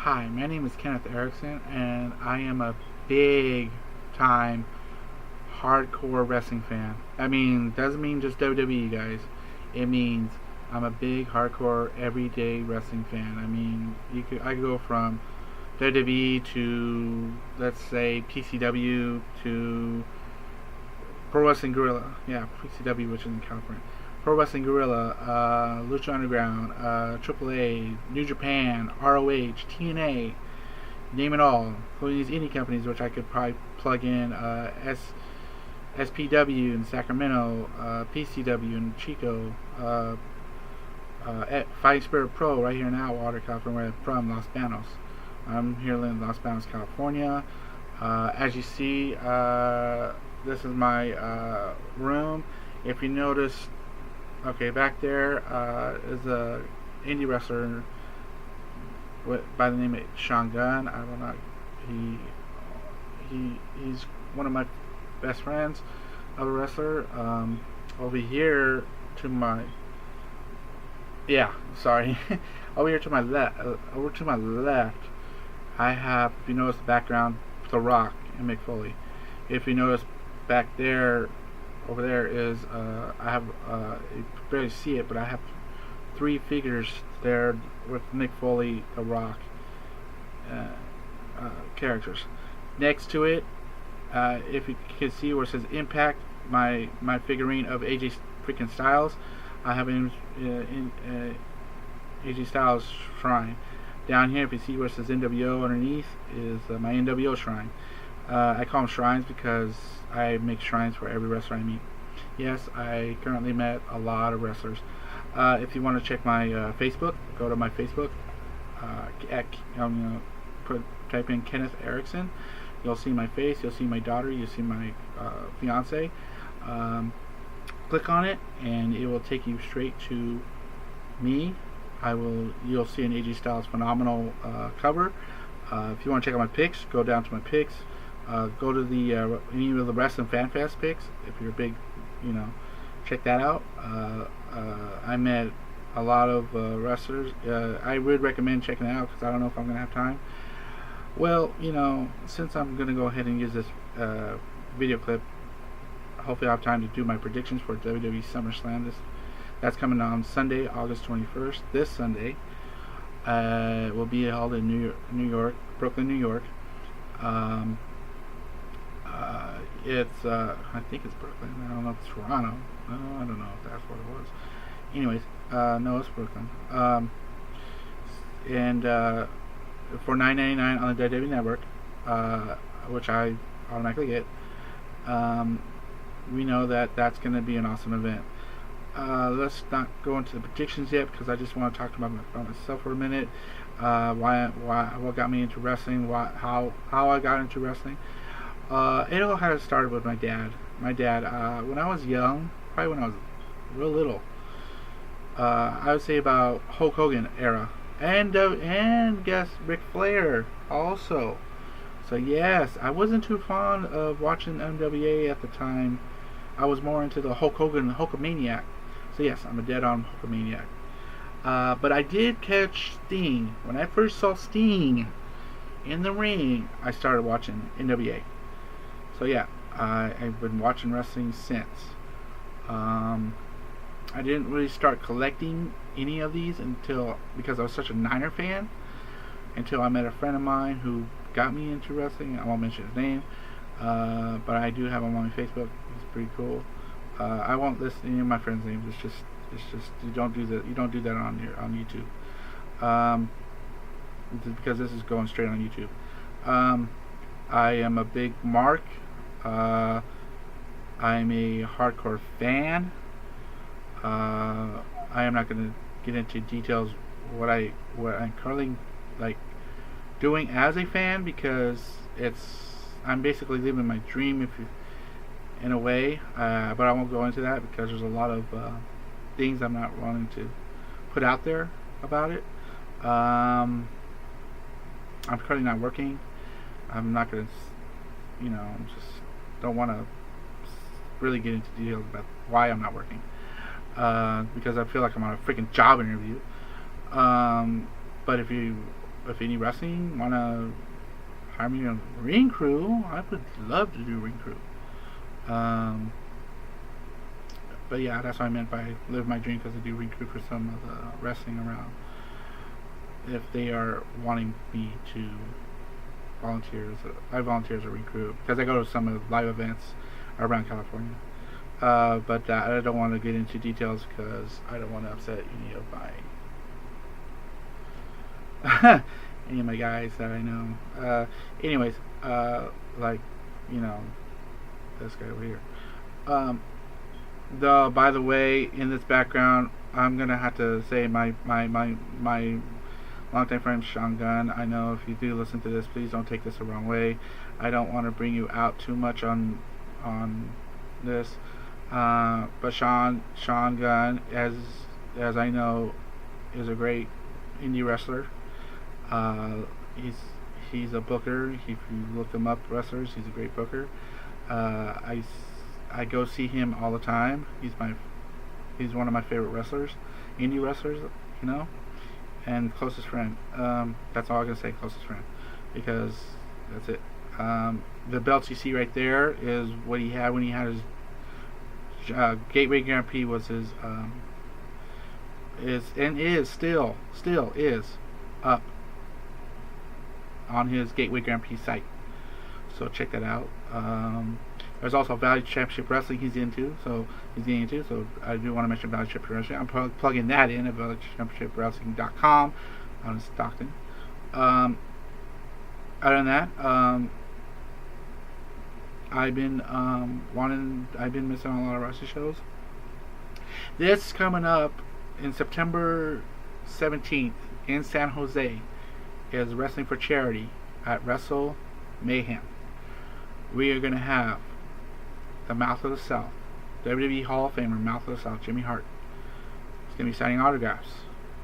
Hi, my name is Kenneth Erickson, and I am a big time hardcore wrestling fan. I mean, doesn't mean just WWE, guys. It means I'm a big hardcore everyday wrestling fan. I mean, I could go from WWE to, let's say, PCW to Pro Wrestling Guerrilla. Yeah, PCW, which is in California. Pro Wrestling Guerrilla, Lucha Underground, AAA, New Japan, ROH, TNA, name it all, including these indie companies, which I could probably plug in, SPW in Sacramento, PCW in Chico, Fighting Spirit Pro right here in Atwater, California, where I'm from, Los Banos. I'm here in Los Banos, California. As you see, this is my room. If you notice, okay, back there is a indie wrestler by the name of Sean Gunn. I don't know. He's one of my best friends of a wrestler. Over here to my sorry. Over to my left, I have, if you notice the background, The Rock and Mick Foley. If you notice back there, over there is I have you barely see it, but I have 3 figures there with Mick Foley, The Rock characters. Next to it, if you can see where it says Impact, my figurine of AJ freaking Styles, I have an AJ Styles shrine. Down here, if you see where it says NWO underneath, is my NWO shrine. I call them shrines because I make shrines for every wrestler I meet. Yes, I currently met a lot of wrestlers. If you want to check my Facebook, go to my Facebook. Type in Kenneth Erickson. You'll see my face. You'll see my daughter. You'll see my fiance. Click on it, and it will take you straight to me. You'll see an AJ Styles phenomenal cover. If you want to check out my pics, go down to my pics. Go to any of the Wrestling Fan Fest pics. If you're a big, check that out. I met a lot of wrestlers. I would recommend checking it out because I don't know if I'm going to have time. Well, since I'm going to go ahead and use this video clip, hopefully I'll have time to do my predictions for WWE Summerslam. That's coming on Sunday, August 21st. This Sunday will be held in New York, Brooklyn, New York. I think it's Brooklyn. I don't know if it's Toronto. I don't know if that's what it was. Anyways, no, it's Brooklyn. And for $9.99 on the WWE Network, which I automatically get, we know that that's going to be an awesome event. Let's not go into the predictions yet because I just want to talk about myself for a minute. What got me into wrestling? How I got into wrestling. It all had started with my dad. My dad, when I was young, probably when I was real little, I would say about Hulk Hogan era, and guess Ric Flair also. So yes, I wasn't too fond of watching NWA at the time. I was more into the Hulk Hogan, Hulkamaniac. So yes, I'm a dead-on Hulkamaniac. But I did catch Sting. When I first saw Sting in the ring, I started watching NWA. So yeah, I've been watching wrestling since. I didn't really start collecting any of these because I was such a Niner fan, until I met a friend of mine who got me into wrestling. I won't mention his name, but I do have him on my Facebook. He's pretty cool. I won't list any of my friends' names. It's just you don't do that. You don't do that on YouTube. Because this is going straight on YouTube. I am a big Mark. I'm a hardcore fan. I am not going to get into details what I'm currently doing as a fan, because I'm basically living my dream in a way, but I won't go into that because there's a lot of things I'm not wanting to put out there about it. I'm currently not working. I'm not going to, just don't want to really get into details about why I'm not working, because I feel like I'm on a freaking job interview. But if you if any wrestling want to hire me on ring crew, I would love to do ring crew. But yeah, that's what I meant by live my dream, because I do ring crew for some of the wrestling around. If they are wanting me to volunteer, I volunteer as a ring crew because I go to some of the live events around California. But I don't want to get into details because I don't want to upset any of my guys that I know. Anyways, like, this guy over here. By the way, in this background, I'm gonna have to say my longtime friend Sean Gunn. I know if you do listen to this, please don't take this the wrong way. I don't want to bring you out too much on this, but Sean Gunn, as I know, is a great indie wrestler. He's a booker. If you look him up, wrestlers, he's a great booker. I go see him all the time. He's one of my favorite wrestlers, indie wrestlers, and closest friend. That's all I can say, closest friend, because that's it. The belts you see right there is what he had when he had his Gateway Grand Prix. Was his is still is up on his Gateway Grand Prix site. So check that out. There's also Valley Championship Wrestling he's getting into, so I do want to mention Valley Championship Wrestling. I'm plugging that in at valleychampionshipwrestling.com out in Stockton. Other than that, I've been missing on a lot of wrestling shows. This coming up in September 17th in San Jose is Wrestling for Charity at Wrestle Mayhem. We are going to have the Mouth of the South, WWE Hall of Famer, Mouth of the South, Jimmy Hart. He's going to be signing autographs.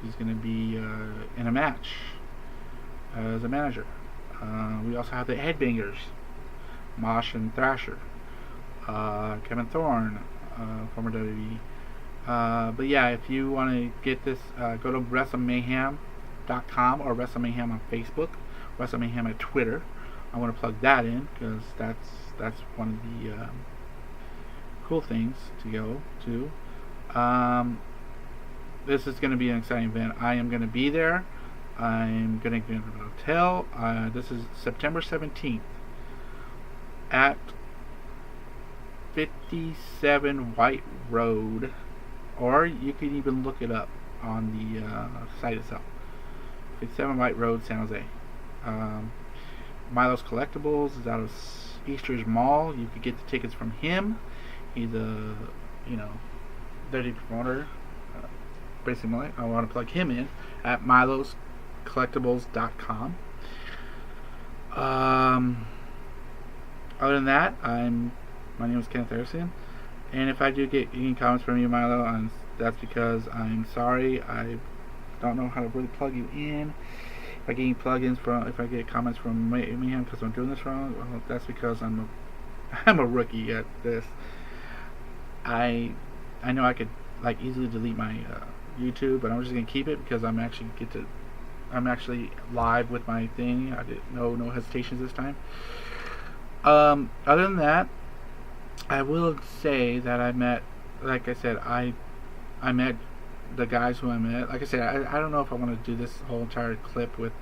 He's going to be in a match as a manager. We also have the Headbangers, Mosh and Thrasher, Kevin Thorne, former WWE. But yeah, if you want to get this, go to WrestleMayhem.com or WrestleMayhem on Facebook, WrestleMayhem at Twitter. I want to plug that in because that's one of the cool things to go to. This is going to be an exciting event. I am going to be there. I'm going to get a hotel. This is September 17th at 57 White Road, or you can even look it up on the site itself. 57 White Road, San Jose. Milo's Collectibles is out of Easter's Mall. You could get the tickets from him. He's a, dirty promoter. Basically, I want to plug him in at miloscollectibles.com. Other than that, my name is Kenneth Erickson, and if I do get any comments from you, Milo, that's because I'm sorry. I don't know how to really plug you in. If I get any if I get comments from Mayhem because I'm doing this wrong, well, that's because I'm a rookie at this. I know I could easily delete my YouTube, but I'm just gonna keep it because I'm actually live with my thing. I did no hesitations this time. Other than that, I will say that I met the guys who I met. Like I said, I don't know if I want to do this whole entire clip with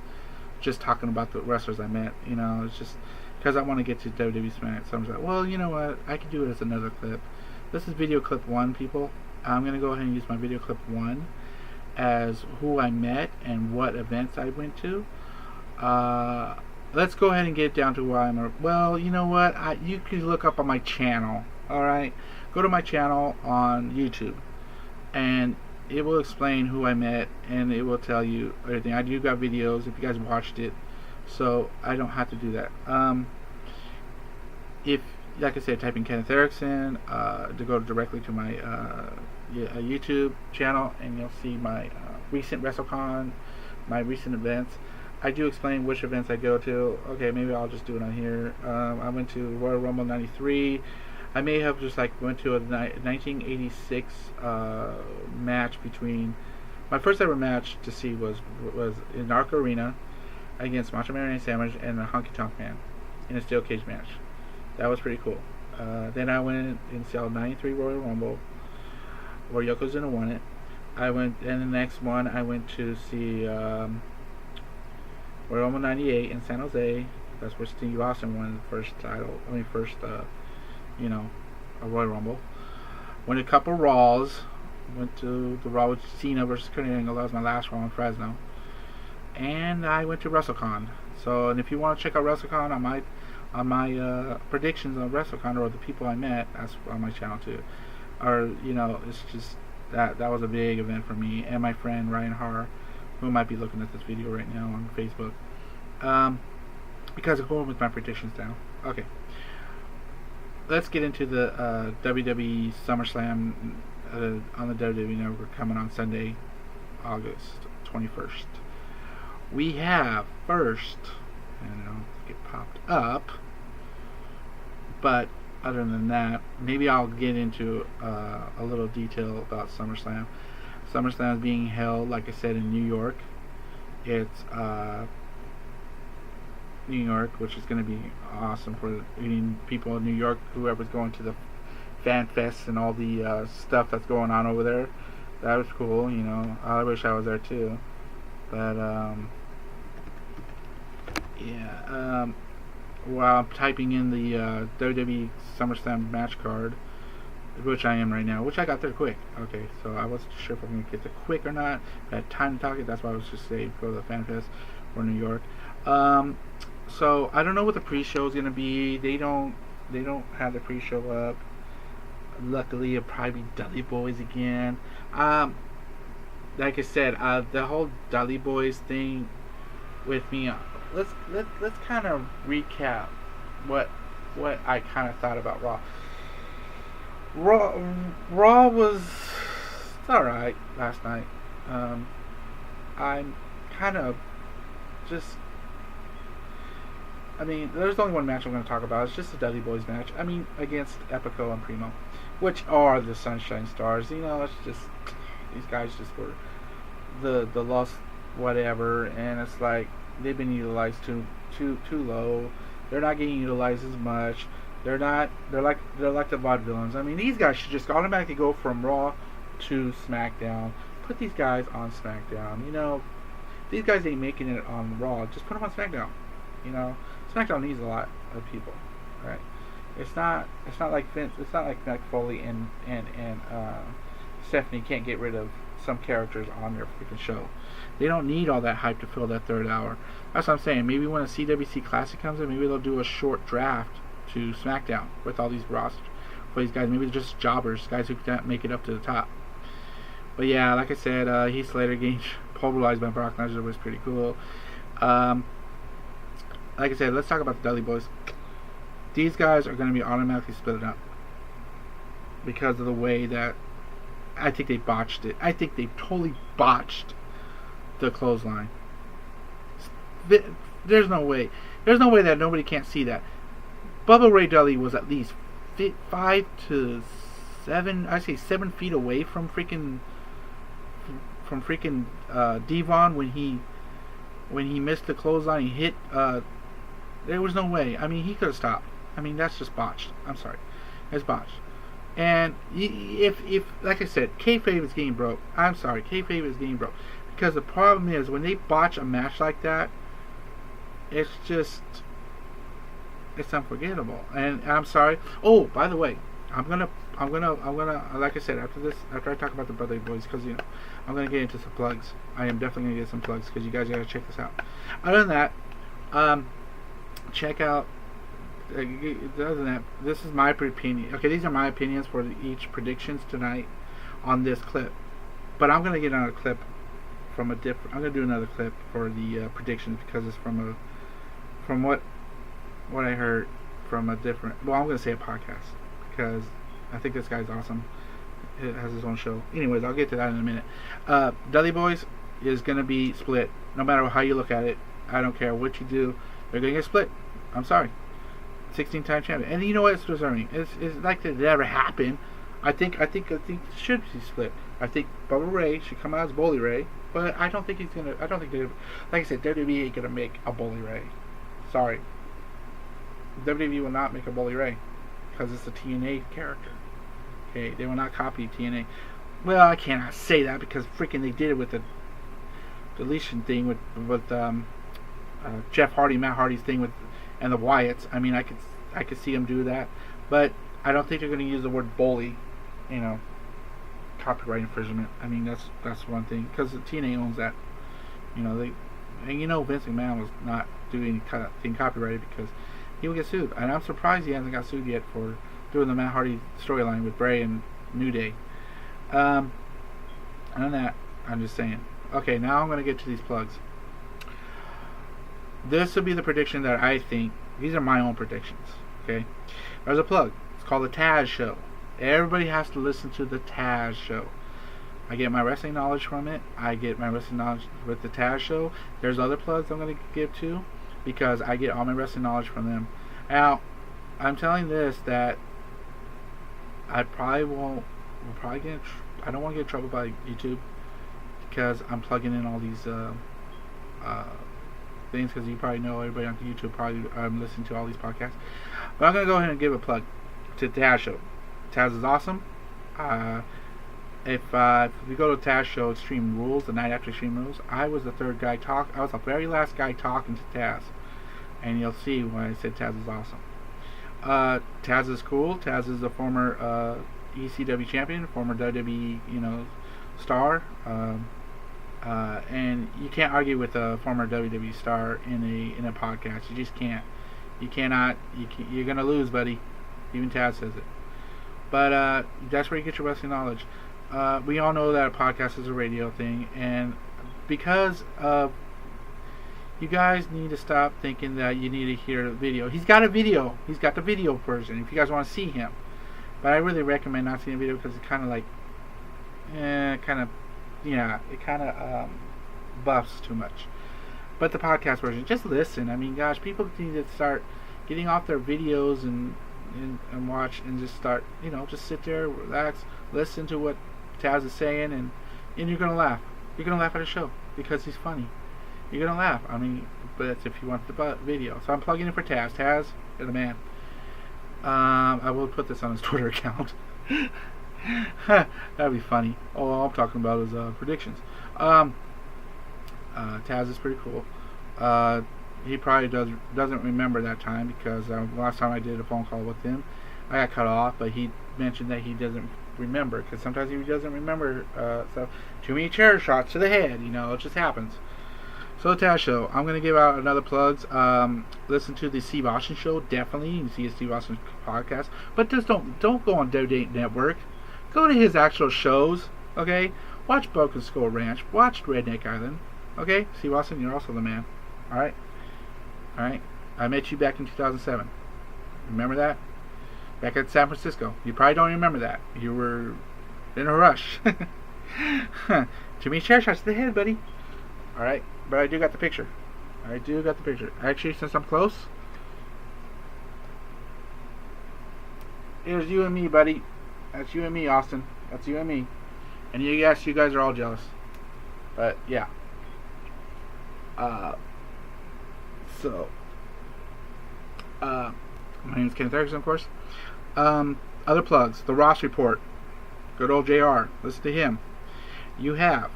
just talking about the wrestlers I met. It's just because I want to get to WWE Smack. So I'm just like, well, you know what? I could do it as another clip. This is video clip 1, people. I'm going to go ahead and use my video clip 1 as who I met and what events I went to. Let's go ahead and get down to why well, you know what? You can look up on my channel. Alright? Go to my channel on YouTube. And it will explain who I met, and it will tell you everything. I do got videos if you guys watched it, so I don't have to do that. If, like I said, type in Kenneth Erickson to go directly to my YouTube channel, and you'll see my recent WrestleCon, my recent events. I do explain which events I go to. Okay, maybe I'll just do it on here. I went to Royal Rumble 93. I may have just went to a 1986 match between. My first ever match to see was in Arc Arena. against Macho Man Randy Savage and the Honky Tonk Man in a steel cage match. That was pretty cool. Then I went and saw 93 Royal Rumble, where Yokozuna won it. And the next one I went to see Royal Rumble 98 in San Jose. That's where Steve Austin won the first title. A Royal Rumble. Went a couple Raws. Went to the Raw with Cena versus Kurt Angle. That was my last Raw in Fresno. And I went to WrestleCon. So, and if you want to check out WrestleCon on my predictions on WrestleCon, or the people I met, that's on my channel too. Or, it's just that was a big event for me and my friend Ryan Har, who might be looking at this video right now on Facebook. Because I'm going with my predictions now. Okay. Let's get into the WWE SummerSlam on the WWE Network coming on Sunday, August 21st. We have first, and I'll get popped up, but other than that, maybe I'll get into a little detail about SummerSlam. SummerSlam is being held, like I said, in New York. It's New York, which is going to be awesome for people in New York, whoever's going to the Fan Fest and all the stuff that's going on over there. That was cool, I wish I was there too. But while I'm typing in the WWE SummerSlam match card, which I am right now, which I got there quick. Okay, so I wasn't sure if I'm going to get there quick or not. I had time to talk it. That's why I was just saying go to the Fan Fest or New York. So I don't know what the pre-show is going to be. They don't have the pre-show up. Luckily, it'll probably be Dudley Boys again. Like I said, the whole Dudley Boys thing with me. Let's kind of recap what I kind of thought about Raw. Raw was alright last night. I'm kind of just. There's only one match I'm going to talk about. It's just the Dudley Boys match. Against Epico and Primo, which are the Sunshine Stars. It's just these guys just were the lost whatever, and it's like they've been utilized too low. They're not getting utilized as much. They're like the vaudevillains. These guys should just automatically go from Raw to SmackDown. Put these guys on SmackDown. These guys ain't making it on Raw. Just put them on SmackDown. SmackDown needs a lot of people, right? It's not like Vince. It's not like Mick Foley and Stephanie can't get rid of some characters on their freaking show. They don't need all that hype to fill that third hour. That's what I'm saying. Maybe when a CWC Classic comes in, maybe they'll do a short draft to SmackDown with all these rosters for these guys. Maybe they're just jobbers, guys who can't make it up to the top. But yeah, like I said, Heath Slater getting pulverized by Brock Lesnar was pretty cool. Like I said, let's talk about the Dudley Boys. These guys are going to be automatically split up because of the way that I think they botched it. I think they totally botched the clothesline. There's no way. There's no way that nobody can't see that. Bubba Ray Dudley was at least 5 to 7. I say 7 feet away from freaking Devon when he missed the clothesline. He hit. There was no way. He could have stopped. That's just botched. I'm sorry, it's botched. And if like I said, kayfabe is getting broke. I'm sorry, kayfabe is getting broke because the problem is when they botch a match like that, it's unforgettable. And I'm sorry. Oh, by the way, I'm gonna like I said after I talk about the Dudley Boys, because I'm gonna get into some plugs. I am definitely gonna get some plugs because you guys gotta check this out. Other than that, check out. Other than that, this is my opinion. Okay, these are my opinions for each predictions tonight on this clip. But I'm gonna get another clip from a different. I'm gonna do another clip for the predictions because it's from what I heard from a different. Well, I'm gonna say a podcast because I think this guy's awesome. It has his own show. Anyways, I'll get to that in a minute. Dudley Boys is gonna be split. No matter how you look at it, I don't care what you do. They're gonna get split. I'm sorry. 16-time champion, and you know what? It's deserving. It's like that never happened. I think it should be split. I think Bubba Ray should come out as Bully Ray, But I don't think he's gonna. I don't think they. Like I said, WWE ain't gonna make a Bully Ray. Sorry, WWE will not make a Bully Ray because it's a TNA character. Okay, they will not copy TNA. Well, I cannot say that because freaking they did it with the deletion thing with Jeff Hardy, Matt Hardy's thing with, and the Wyatts. I mean, I could see them do that, but I don't think they're going to use the word bully. You know, copyright infringement. I mean, that's one thing because TNA owns that. You know, Vince McMahon was not doing any kind of thing copyrighted because he would get sued, and I'm surprised he hasn't got sued yet for doing the Matt Hardy storyline with Bray and New Day. And on that, I'm just saying. Okay, now I'm going to get to these plugs. This will be the prediction that I think. These are my own predictions. Okay, there's a plug. It's called the Taz Show. Everybody has to listen to the Taz Show. I get my wrestling knowledge from it. I get my wrestling knowledge with the Taz Show. There's other plugs I'm going to give to because I get all my wrestling knowledge from them. Now, I'm telling this that I probably won't. We'll probably get. I don't want to get in trouble by YouTube because I'm plugging in all these things because you probably know everybody on YouTube probably listening to all these podcasts. But I'm gonna go ahead and give a plug to Taz Show. Taz is awesome. If you go to Taz Show Extreme Rules, the night after Extreme Rules, I was the third guy I was the very last guy talking to Taz, and you'll see why I said Taz is awesome. Taz is cool. Taz is a former ECW champion, former WWE star, and you can't argue with a former WWE star in a podcast. You just can't. You cannot. You're gonna lose, buddy. Even Taz says it. But that's where you get your wrestling knowledge. We all know that a podcast is a radio thing, and because of you guys need to stop thinking that you need to hear the video. He's got a video. He's got the video version if you guys want to see him. But I really recommend not seeing the video because it's kind of like, it kind of buffs too much. But the podcast version, just listen. I mean, gosh, people need to start getting off their videos and watch and just start, just sit there, relax, listen to what Taz is saying, and you're gonna laugh. You're gonna laugh at the show because he's funny. You're gonna laugh. I mean, but that's if you want the video. So I'm plugging in for Taz. Taz, you're the man. I will put this on his Twitter account. That'd be funny. All I'm talking about is predictions. Taz is pretty cool. He probably doesn't remember that time because last time I did a phone call with him, I got cut off. But he mentioned that he doesn't remember because sometimes he doesn't remember stuff. Too many chair shots to the head. It just happens. So the Taz Show, I'm going to give out another plugs. Listen to the Steve Austin Show, definitely. You can see a Steve Austin podcast. But just don't go on WWE Network. Go to his actual shows, okay? Watch Broken Skull Ranch. Watch Redneck Island, okay? Steve Austin, you're also the man. Alright? Alright? I met you back in 2007. Remember that? Back at San Francisco. You probably don't remember that. You were in a rush. Too many chair shots to the head, buddy. Alright? But I do got the picture. Actually, since I'm close, here's you and me, buddy. That's you and me, Austin. That's you and me. And you guys are all jealous. But yeah. My name is Kenneth Erickson, of course. Other plugs. The Ross Report. Good old JR. Listen to him. You have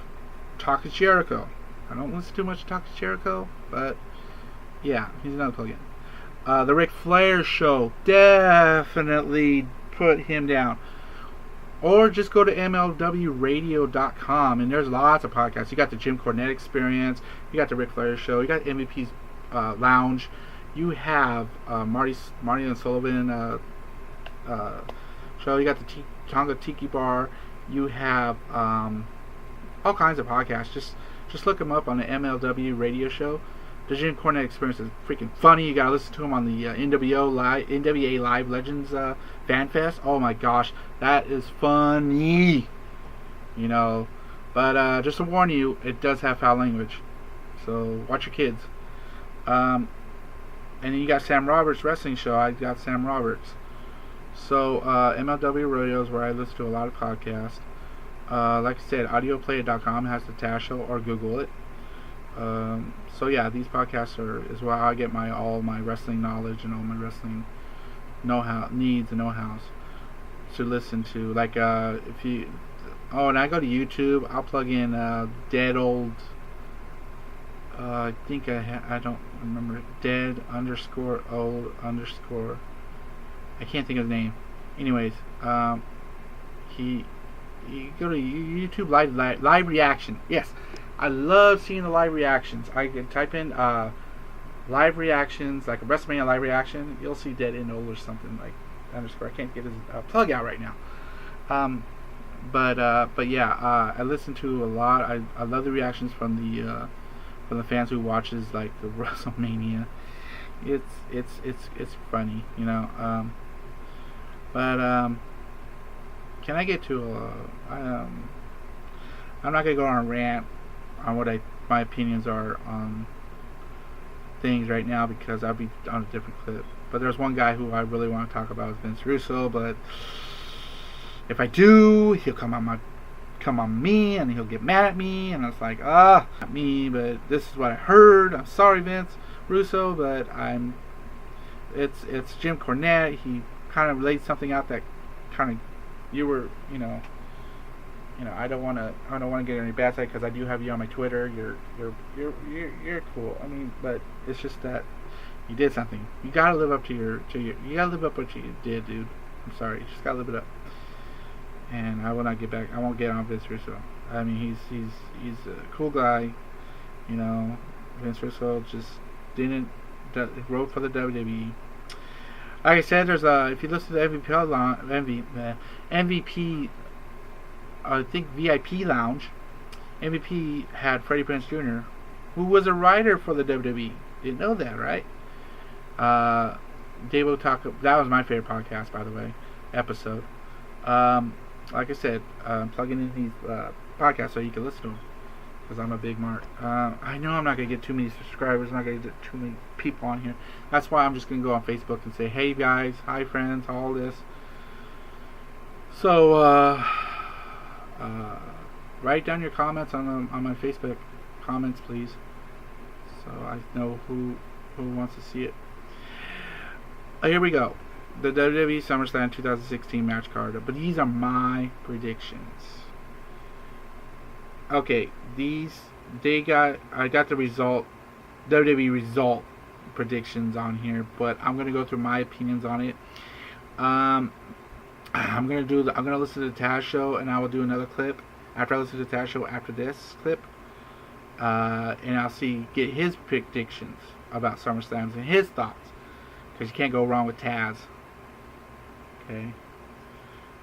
Talk to Jericho. I don't listen too much to Talk to Jericho, but yeah, he's another plug-in. The Ric Flair Show, definitely put him down. Or just go to MLWradio.com, and there's lots of podcasts. You got the Jim Cornette Experience, you got the Ric Flair Show, you got MVP's Lounge, you have Marty and Sullivan show, you got the Tonga Tiki Bar, you have all kinds of podcasts. Just look him up on the MLW radio show. The Jim Cornette Experience is freaking funny. You gotta listen to him on the NWA Live Legends Fan Fest. Oh my gosh, that is funny. But just to warn you, it does have foul language, so watch your kids. And then you got Sam Roberts Wrestling Show. I got Sam Roberts. So MLW Radio is where I listen to a lot of podcasts. Like I said, audioplay.com has the Taz Show, or Google it. So yeah, these podcasts is where I get all my wrestling knowledge and all my wrestling needs and know-hows to listen to. Like if you, and I go to YouTube, I'll plug in dead old. I think I don't remember, dead underscore old underscore. I can't think of the name. Anyways, you go to YouTube live reaction. Yes, I love seeing the live reactions. I can type in live reactions, like a WrestleMania live reaction. You'll see dead and old or something like underscore. I can't get his plug out right now. But yeah, I listen to a lot. I love the reactions from the fans who watches like the WrestleMania. It's funny, you know. Can I get to I'm not gonna go on a rant on what my opinions are on things right now, because I'll be on a different clip. But there's one guy who I really want to talk about, is Vince Russo. But if I do, he'll come on me, and he'll get mad at me, and it's like, not me, but this is what I heard. I'm sorry, Vince Russo, but it's Jim Cornette. He kind of laid something out that kind of you were, you know, I don't want to get any bad side, because I do have you on my Twitter. You're cool. I mean, but it's just that you did something. You gotta live up to you gotta live up what you did, dude. I'm sorry. You just gotta live it up. And I will not get back. I won't get on Vince Russo. I mean, he's a cool guy. You know, Vince Russo just wrote for the WWE. Like I said, there's if you listen to the MVP, I think VIP Lounge, MVP had Freddie Prinze Jr., who was a writer for the WWE. Didn't know that, right? Dave will talk. That was my favorite podcast, by the way, episode. Like I said, plugging in these podcasts so you can listen to them, because I'm a big mark. I know I'm not going to get too many subscribers. I'm not going to get too many people on here. That's why I'm just going to go on Facebook and say, hey guys, hi friends, all this. So, write down your comments on my Facebook comments, please, so I know who wants to see it. Here we go. The WWE SummerSlam 2016 match card. But these are my predictions. Okay, I got the result, WWE result predictions on here, but I'm gonna go through my opinions on it. I'm gonna listen to the Taz Show, and I will do another clip after I listen to the Taz Show after this clip, and I'll get his predictions about SummerSlams and his thoughts, because you can't go wrong with Taz.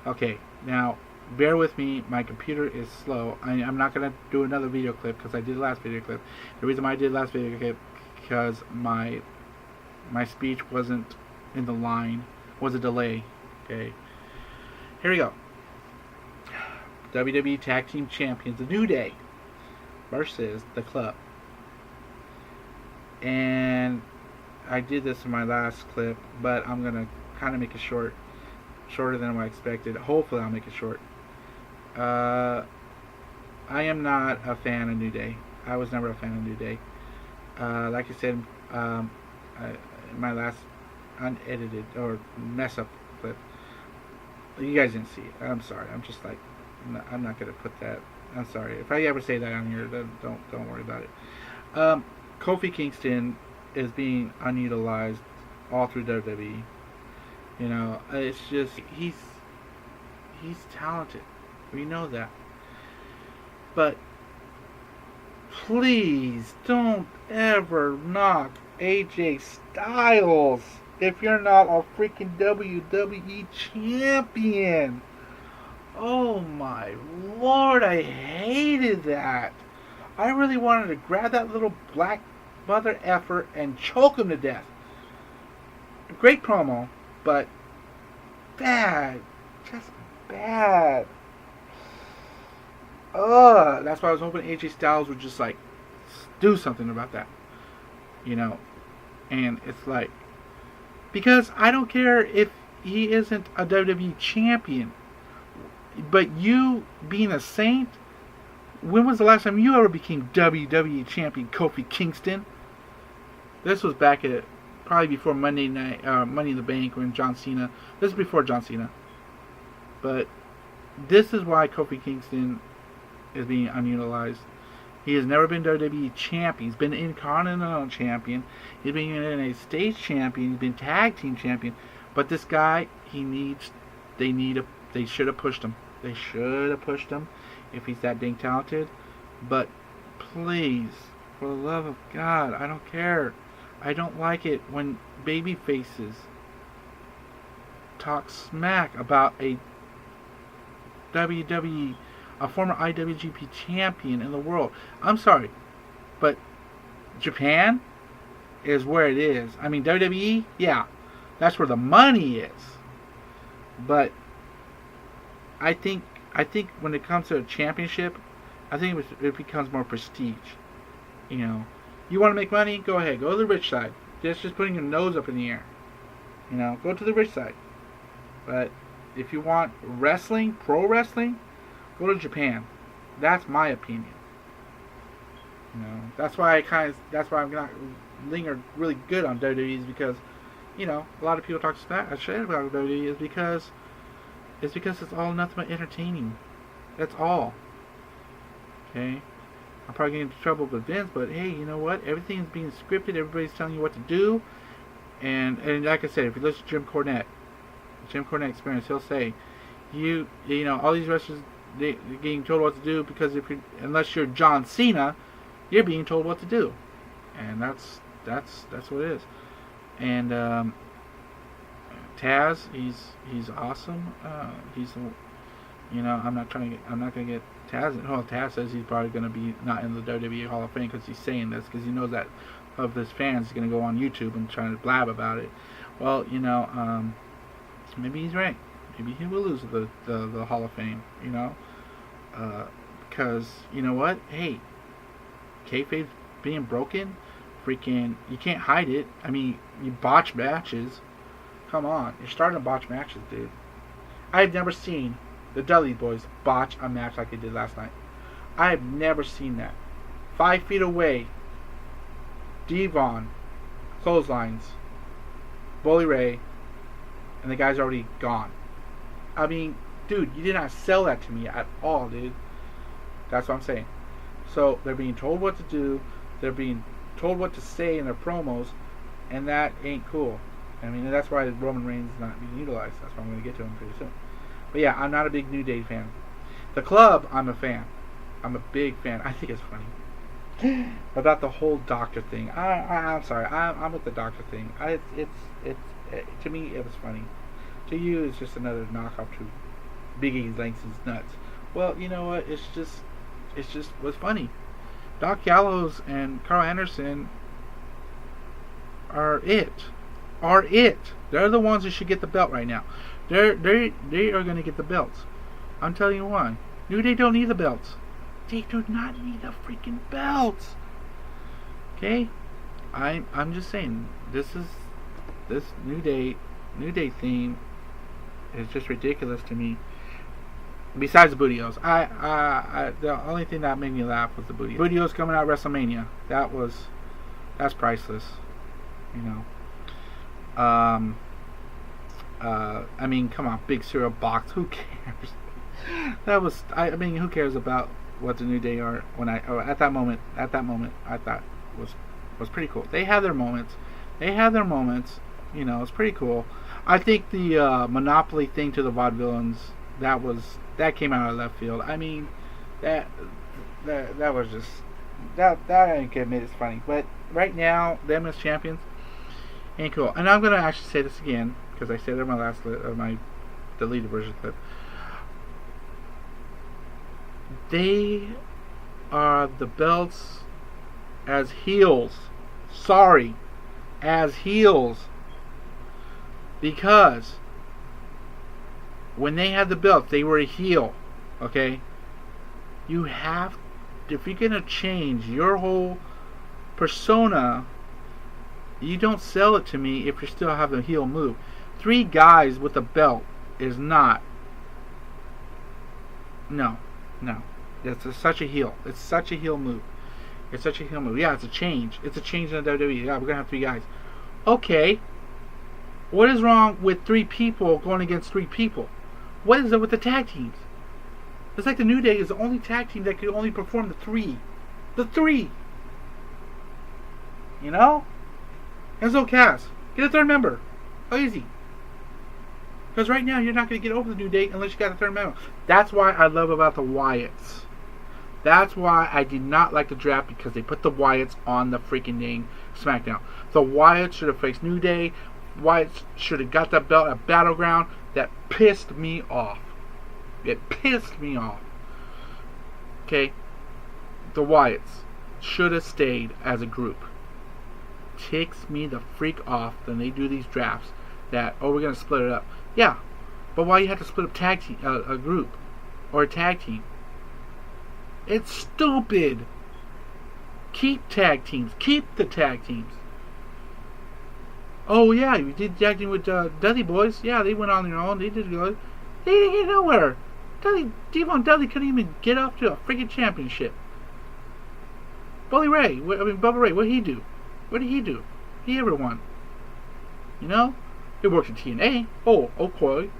Okay, now bear with me, my computer is slow. I'm not going to do another video clip, because I did the last video clip. The reason why I did the last video clip, because my speech wasn't in the line, was a delay. Okay, here we go. WWE Tag Team Champions, The New Day versus The Club. And I did this in my last clip, but I'm going to kind of make it shorter than what I expected. Hopefully I'll make it short. I am not a fan of New Day. I was never a fan of New Day. Like I said, my last unedited or mess up clip, you guys didn't see it. I'm sorry. I'm just like, I'm not gonna put that. I'm sorry if I ever say that on here. Then don't worry about it. Kofi Kingston is being unutilized all through WWE. You know, it's just he's talented. We know that. But please don't ever knock AJ Styles if you're not a freaking WWE champion. Oh my Lord, I hated that. I really wanted to grab that little black mother effer and choke him to death. Great promo, but bad. Just bad. That's why I was hoping AJ Styles would just like do something about that. You know? And it's like, because I don't care if he isn't a WWE champion. But you being a saint, when was the last time you ever became WWE champion, Kofi Kingston? This was back at probably before Monday Night, Money in the Bank, when John Cena. This is before John Cena. But this is why Kofi Kingston is being unutilized. He has never been WWE champion. He's been Intercontinental champion. He's been United States champion. He's been tag team champion. But this guy, they should have pushed him. They should have pushed him if he's that dang talented. But please, for the love of God, I don't care. I don't like it when baby faces talk smack about a WWE, a former IWGP champion in the world. I'm sorry, but Japan is where it is. I mean, WWE, yeah, that's where the money is. But I think when it comes to a championship, I think it becomes more prestige. You know, you want to make money? Go ahead, go to the rich side. Just putting your nose up in the air. You know, go to the rich side. But if you want wrestling, pro wrestling, go to Japan. That's my opinion. You know, that's why I'm not linger really good on WWE, is because, you know, a lot of people talk shit about WWE is because it's all nothing but entertaining. That's all. Okay? I'm probably getting into trouble with Vince, but hey, you know what? Everything's being scripted. Everybody's telling you what to do. And like I said, if you listen to Jim Cornette Experience, he'll say, you know, all these wrestlers, they're getting told what to do because unless you're John Cena, you're being told what to do. And that's what it is. And Taz, he's awesome. You know, I'm not gonna get Taz. Well, Taz says he's probably gonna be not in the WWE Hall of Fame because he's saying this because he knows that of his fans is gonna go on YouTube and try to blab about it. Well, you know, maybe he's right. Maybe he will lose the Hall of Fame. You know, because you know what? Hey, kayfabe's being broken. Freaking, you can't hide it. I mean, you botch matches. Come on, you're starting to botch matches, dude. I've never seen the Dudley Boys botch a match like they did last night. I have never seen that. 5 feet away, Devon, clotheslines, Bully Ray, and the guy's already gone. I mean, dude, you did not sell that to me at all, dude. That's what I'm saying. So, they're being told what to do, they're being told what to say in their promos, and that ain't cool. I mean, that's why Roman Reigns is not being utilized. That's why I'm going to get to him pretty soon. But yeah, I'm not a big New Day fan. The Club, I'm a fan. I'm a big fan. I think it's funny about the whole doctor thing. I'm sorry. I'm with the doctor thing. To me, it was funny. To you, it's just another knockoff to Biggie Langston's nuts. Well, you know what? It's just was funny. Doc Gallows and Carl Anderson are it. They're the ones who should get the belt right now. They are going to get the belts. I'm telling you why. New Day don't need the belts. They do not need the freaking belts. Okay? I'm just saying, this New Day theme is just ridiculous to me. Besides the Booty-O's, the only thing that made me laugh was the Booty-O's. Booty-O's coming out WrestleMania. That's priceless. You know. I mean, come on, big cereal box. Who cares? I mean, who cares about what the New Day are? At that moment, I thought was pretty cool. They have their moments. You know, it's pretty cool. I think the Monopoly thing to the Vaudevillains, that came out of left field. I mean, that was just that I can admit it's funny. But right now, them as champions ain't cool. And I'm gonna actually say this again because I said it in my last my deleted version clip. They are the belts as heels. Sorry, as heels. Because when they had the belt, they were a heel. Okay? You have, if you're going to change your whole persona, you don't sell it to me if you still have the heel move. 3 guys with a belt is not No, no. Such a heel. It's such a heel move. It's such a heel move. Yeah, it's a change. It's a change in the WWE. Yeah, we're gonna have 3 guys. Okay. What is wrong with 3 people going against 3 people? What is it with the tag teams? It's like the New Day is the only tag team that could only perform the 3. The 3. You know? Enzo Cass. Get a 3rd member. Easy. Because right now you're not going to get over the New Day unless you got a 3rd member. That's why I love about the Wyatts. That's why I did not like the draft, because they put the Wyatts on the freaking dang SmackDown. The Wyatts should have faced New Day. Wyatts should have got that belt at Battleground. That pissed me off. It pissed me off. Okay? The Wyatts should have stayed as a group. Ticks me the freak off when they do these drafts that, oh, we're going to split it up. Yeah, but why you have to split up tag team, a group or a tag team? It's stupid. Keep tag teams. Keep the tag teams. Oh yeah, you did tag team with Dudley Boys. Yeah, they went on their own. They did good. They didn't get nowhere. Devon Dudley couldn't even get up to a freaking championship. Bubba Ray. What did he do? What did he do? He ever won? You know? It works in TNA. Oh, okay.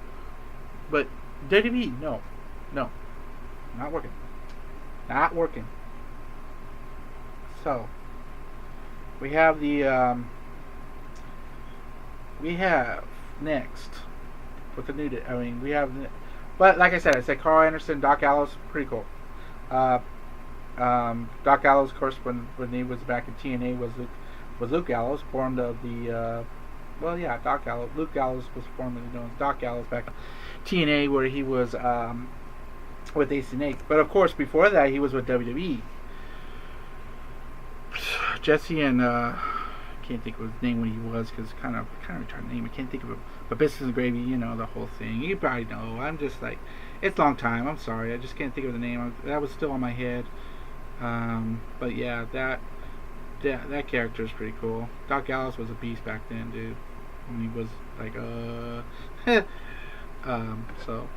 But WWE, no. No. Not working. Not working. So, we have we have next with the new day. I mean, we have, but like I said Carl Anderson, Doc Gallows, pretty cool. Doc Gallows, of course, when he was back in TNA, was Luke Gallows, formed of the Doc Gallows. Luke Gallows was formerly known as Doc Gallows back in TNA, where he was with AC Nate. But of course, before that, he was with WWE. Jesse and I can't think of his name when he was, because kind of retarded name. I can't think of it. But Biscuits and Gravy, you know the whole thing. You probably know. I'm just like, it's a long time. I'm sorry. I just can't think of the name. That was still on my head. But yeah, that character is pretty cool. Doc Gallows was a beast back then, dude. When he was like, so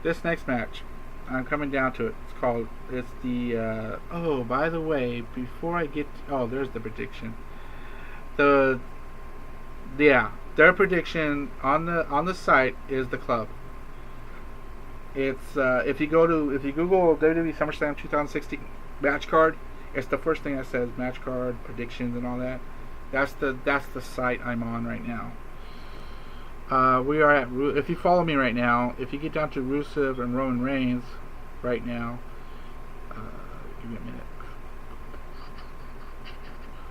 this next match, I'm coming down to it. It's the oh, by the way, before I get there's the prediction. Their prediction on the site is the club. It's if you Google WWE SummerSlam 2016 match card, it's the first thing that says match card predictions and all that. That's the site I'm on right now. We are at, if you follow me right now, if you get down to Rusev and Roman Reigns right now, give me a minute.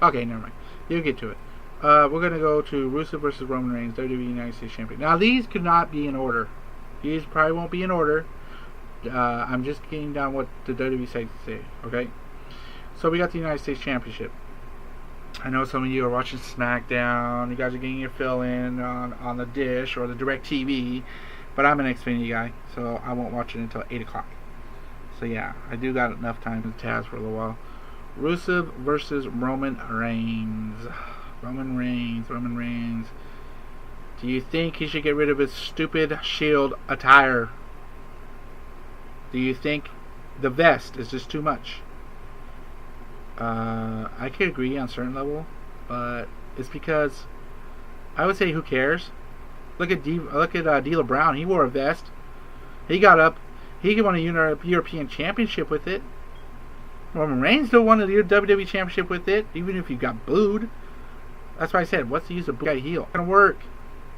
Okay, never mind. You'll get to it. We're going to go to Rusev versus Roman Reigns, WWE United States Champion. Now, these could not be in order. These probably won't be in order. I'm just getting down what the WWE sites say, okay? So, we got the United States Championship. I know some of you are watching SmackDown. You guys are getting your fill in on the dish or the Direct TV. But I'm an Xfinity guy, so I won't watch it until 8 o'clock. So yeah, I do got enough time to Taz for a little while. Rusev versus Roman Reigns. Roman Reigns. Do you think he should get rid of his stupid Shield attire? Do you think the vest is just too much? I could agree on a certain level, but it's because I would say, who cares? Look at D'Lo Brown. He wore a vest. He got up. He won a European Championship with it. Roman Reigns still won the WWE Championship with it, even if you got booed. That's why I said, what's the use of guy heel? It's not gonna work.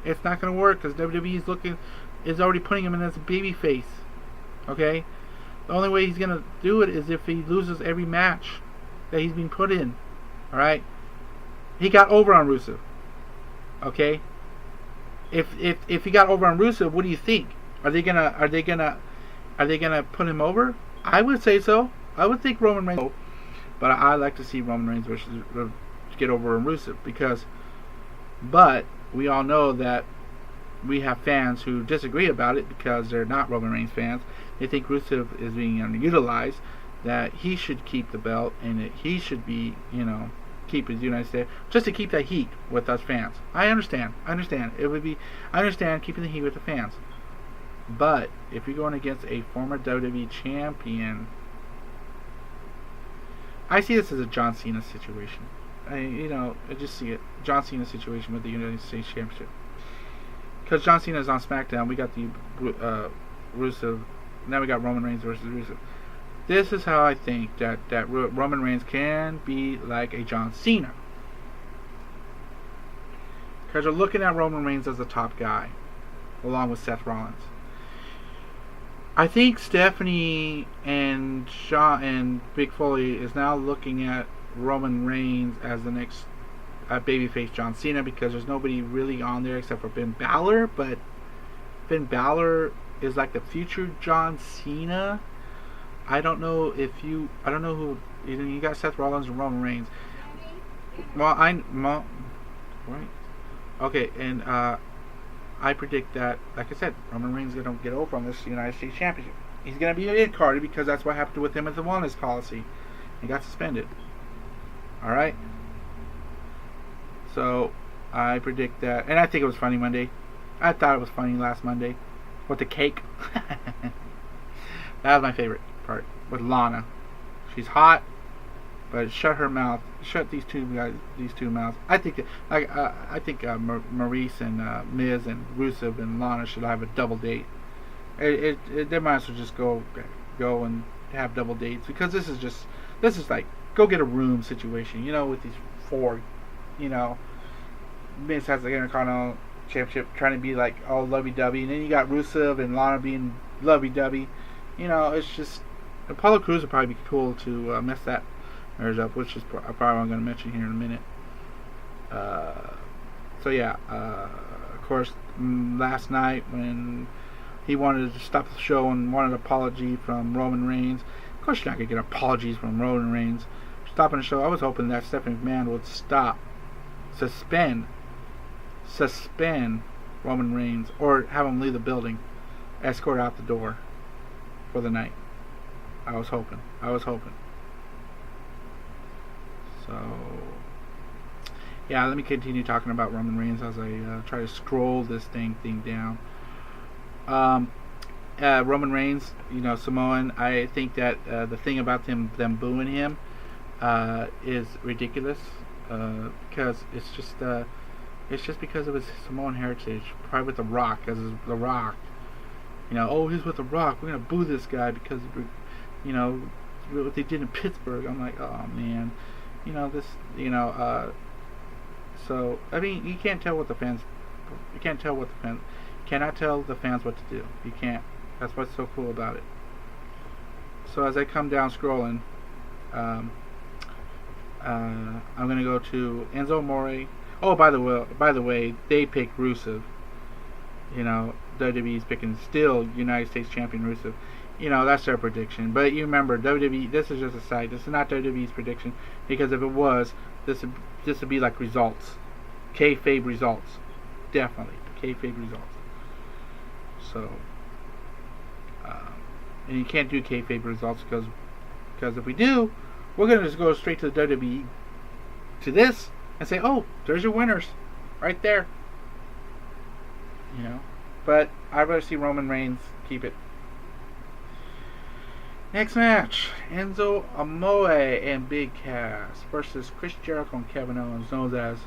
It's not gonna work because WWE is already putting him in as a baby face. Okay, the only way he's gonna do it is if he loses every match that he's been put in. All right, he got over on Rusev. Okay, if he got over on Rusev, what do you think? Are they gonna put him over? I would say so. I would think Roman Reigns, but I like to see Roman Reigns versus get over on Rusev but we all know that we have fans who disagree about it because they're not Roman Reigns fans. They think Rusev is being underutilized, that he should keep the belt and that he should be, keep his United States, just to keep that heat with us fans. I understand. I understand keeping the heat with the fans. But if you're going against a former WWE champion, I see this as a John Cena situation. I just see it. John Cena situation with the United States Championship. Because John Cena is on SmackDown, we got the Rusev. Now we got Roman Reigns versus Rusev. This is how I think that Roman Reigns can be like a John Cena. Because you're looking at Roman Reigns as the top guy, along with Seth Rollins. I think Stephanie and Shawn and Big Foley is now looking at Roman Reigns as the next babyface John Cena, because there's nobody really on there except for Ben Balor. But Ben Balor is like the future John Cena. I don't know who. You got Seth Rollins and Roman Reigns. Well, right. Okay, and I predict that, like I said, Roman Reigns is going to get over on this United States Championship. He's going to be mid-carded because that's what happened with him with the wellness policy. He got suspended. Alright? So, I predict that. And I think it was funny Monday. I thought it was funny last Monday. With the cake. That was my favorite part. With Lana. She's hot. But shut her mouth. Shut these two mouths. I think Maurice and Miz and Rusev and Lana should have a double date. They might as well just go and have double dates, because this is like go get a room situation. With these four. Miz has the Intercontinental Championship, trying to be like all lovey-dovey, and then you got Rusev and Lana being lovey-dovey. It's just Apollo Crews would probably be cool to mess that up, which is probably what I'm going to mention here in a minute. Of course, last night when he wanted to stop the show and wanted an apology from Roman Reigns, of course you're not going to get apologies from Roman Reigns. Stopping the show, I was hoping that Stephanie McMahon would suspend Roman Reigns, or have him leave the building, escort out the door for the night. I was hoping. So, yeah, let me continue talking about Roman Reigns as I try to scroll this thing down. Roman Reigns, Samoan. I think that the thing about them booing him is ridiculous, because it's just because of his Samoan heritage. Probably with The Rock, as The Rock. He's with The Rock. We're gonna boo this guy because what they did in Pittsburgh. I'm like, oh man. So I mean, you cannot tell the fans what to do. You can't. That's what's so cool about it. So as I come down scrolling, I'm gonna go to Enzo Amore. Oh, by the way, they picked Rusev. WWE's picking still United States Champion Rusev. That's their prediction. But you remember, WWE, this is just a side. This is not WWE's prediction, because if it was, this would be like results. Kayfabe results. Definitely. Kayfabe results. So, and you can't do kayfabe results, because if we do, we're going to just go straight to the WWE, to this, and say, oh, there's your winners. Right there. But I'd rather see Roman Reigns keep it. Next match, Enzo Amore and Big Cass versus Chris Jericho and Kevin Owens, known as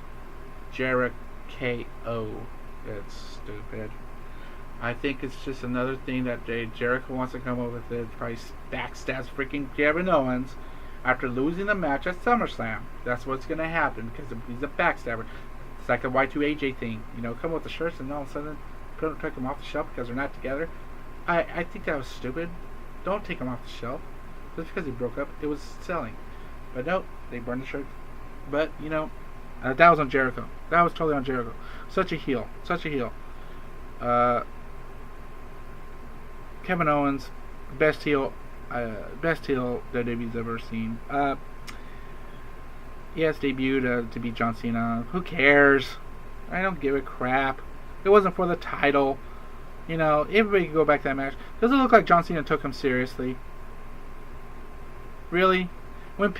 Jericho. That's stupid. I think it's just another thing that Jericho wants to come up with. It probably backstabs freaking Kevin Owens after losing the match at SummerSlam. That's what's going to happen, because he's a backstabber. It's like a Y2AJ thing. Come with the shirts and all of a sudden take them off the shelf because they're not together. I think that was stupid. Don't take them off the shelf. Just because they broke up, it was selling. But no, they burned the shirt. But, that was on Jericho. That was totally on Jericho. Such a heel. Kevin Owens, best heel WWE's ever seen. Yes, debuted to beat John Cena. Who cares? I don't give a crap. It wasn't for the title. Everybody can go back to that match. Doesn't look like John Cena took him seriously. Really? When a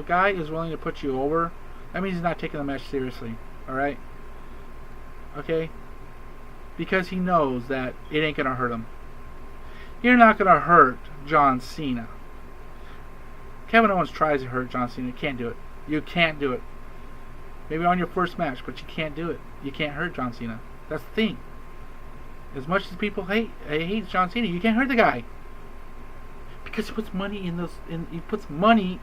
guy is willing to put you over, that means he's not taking the match seriously. All right? Okay? because he knows that it ain't gonna hurt him. You're not gonna hurt John Cena. Kevin Owens tries to hurt John Cena. You can't do it. You can't do it. Maybe on your first match, but you can't do it. You can't hurt John Cena. That's the thing. As much as people hate John Cena, you can't hurt the guy because he puts money in those. He puts money.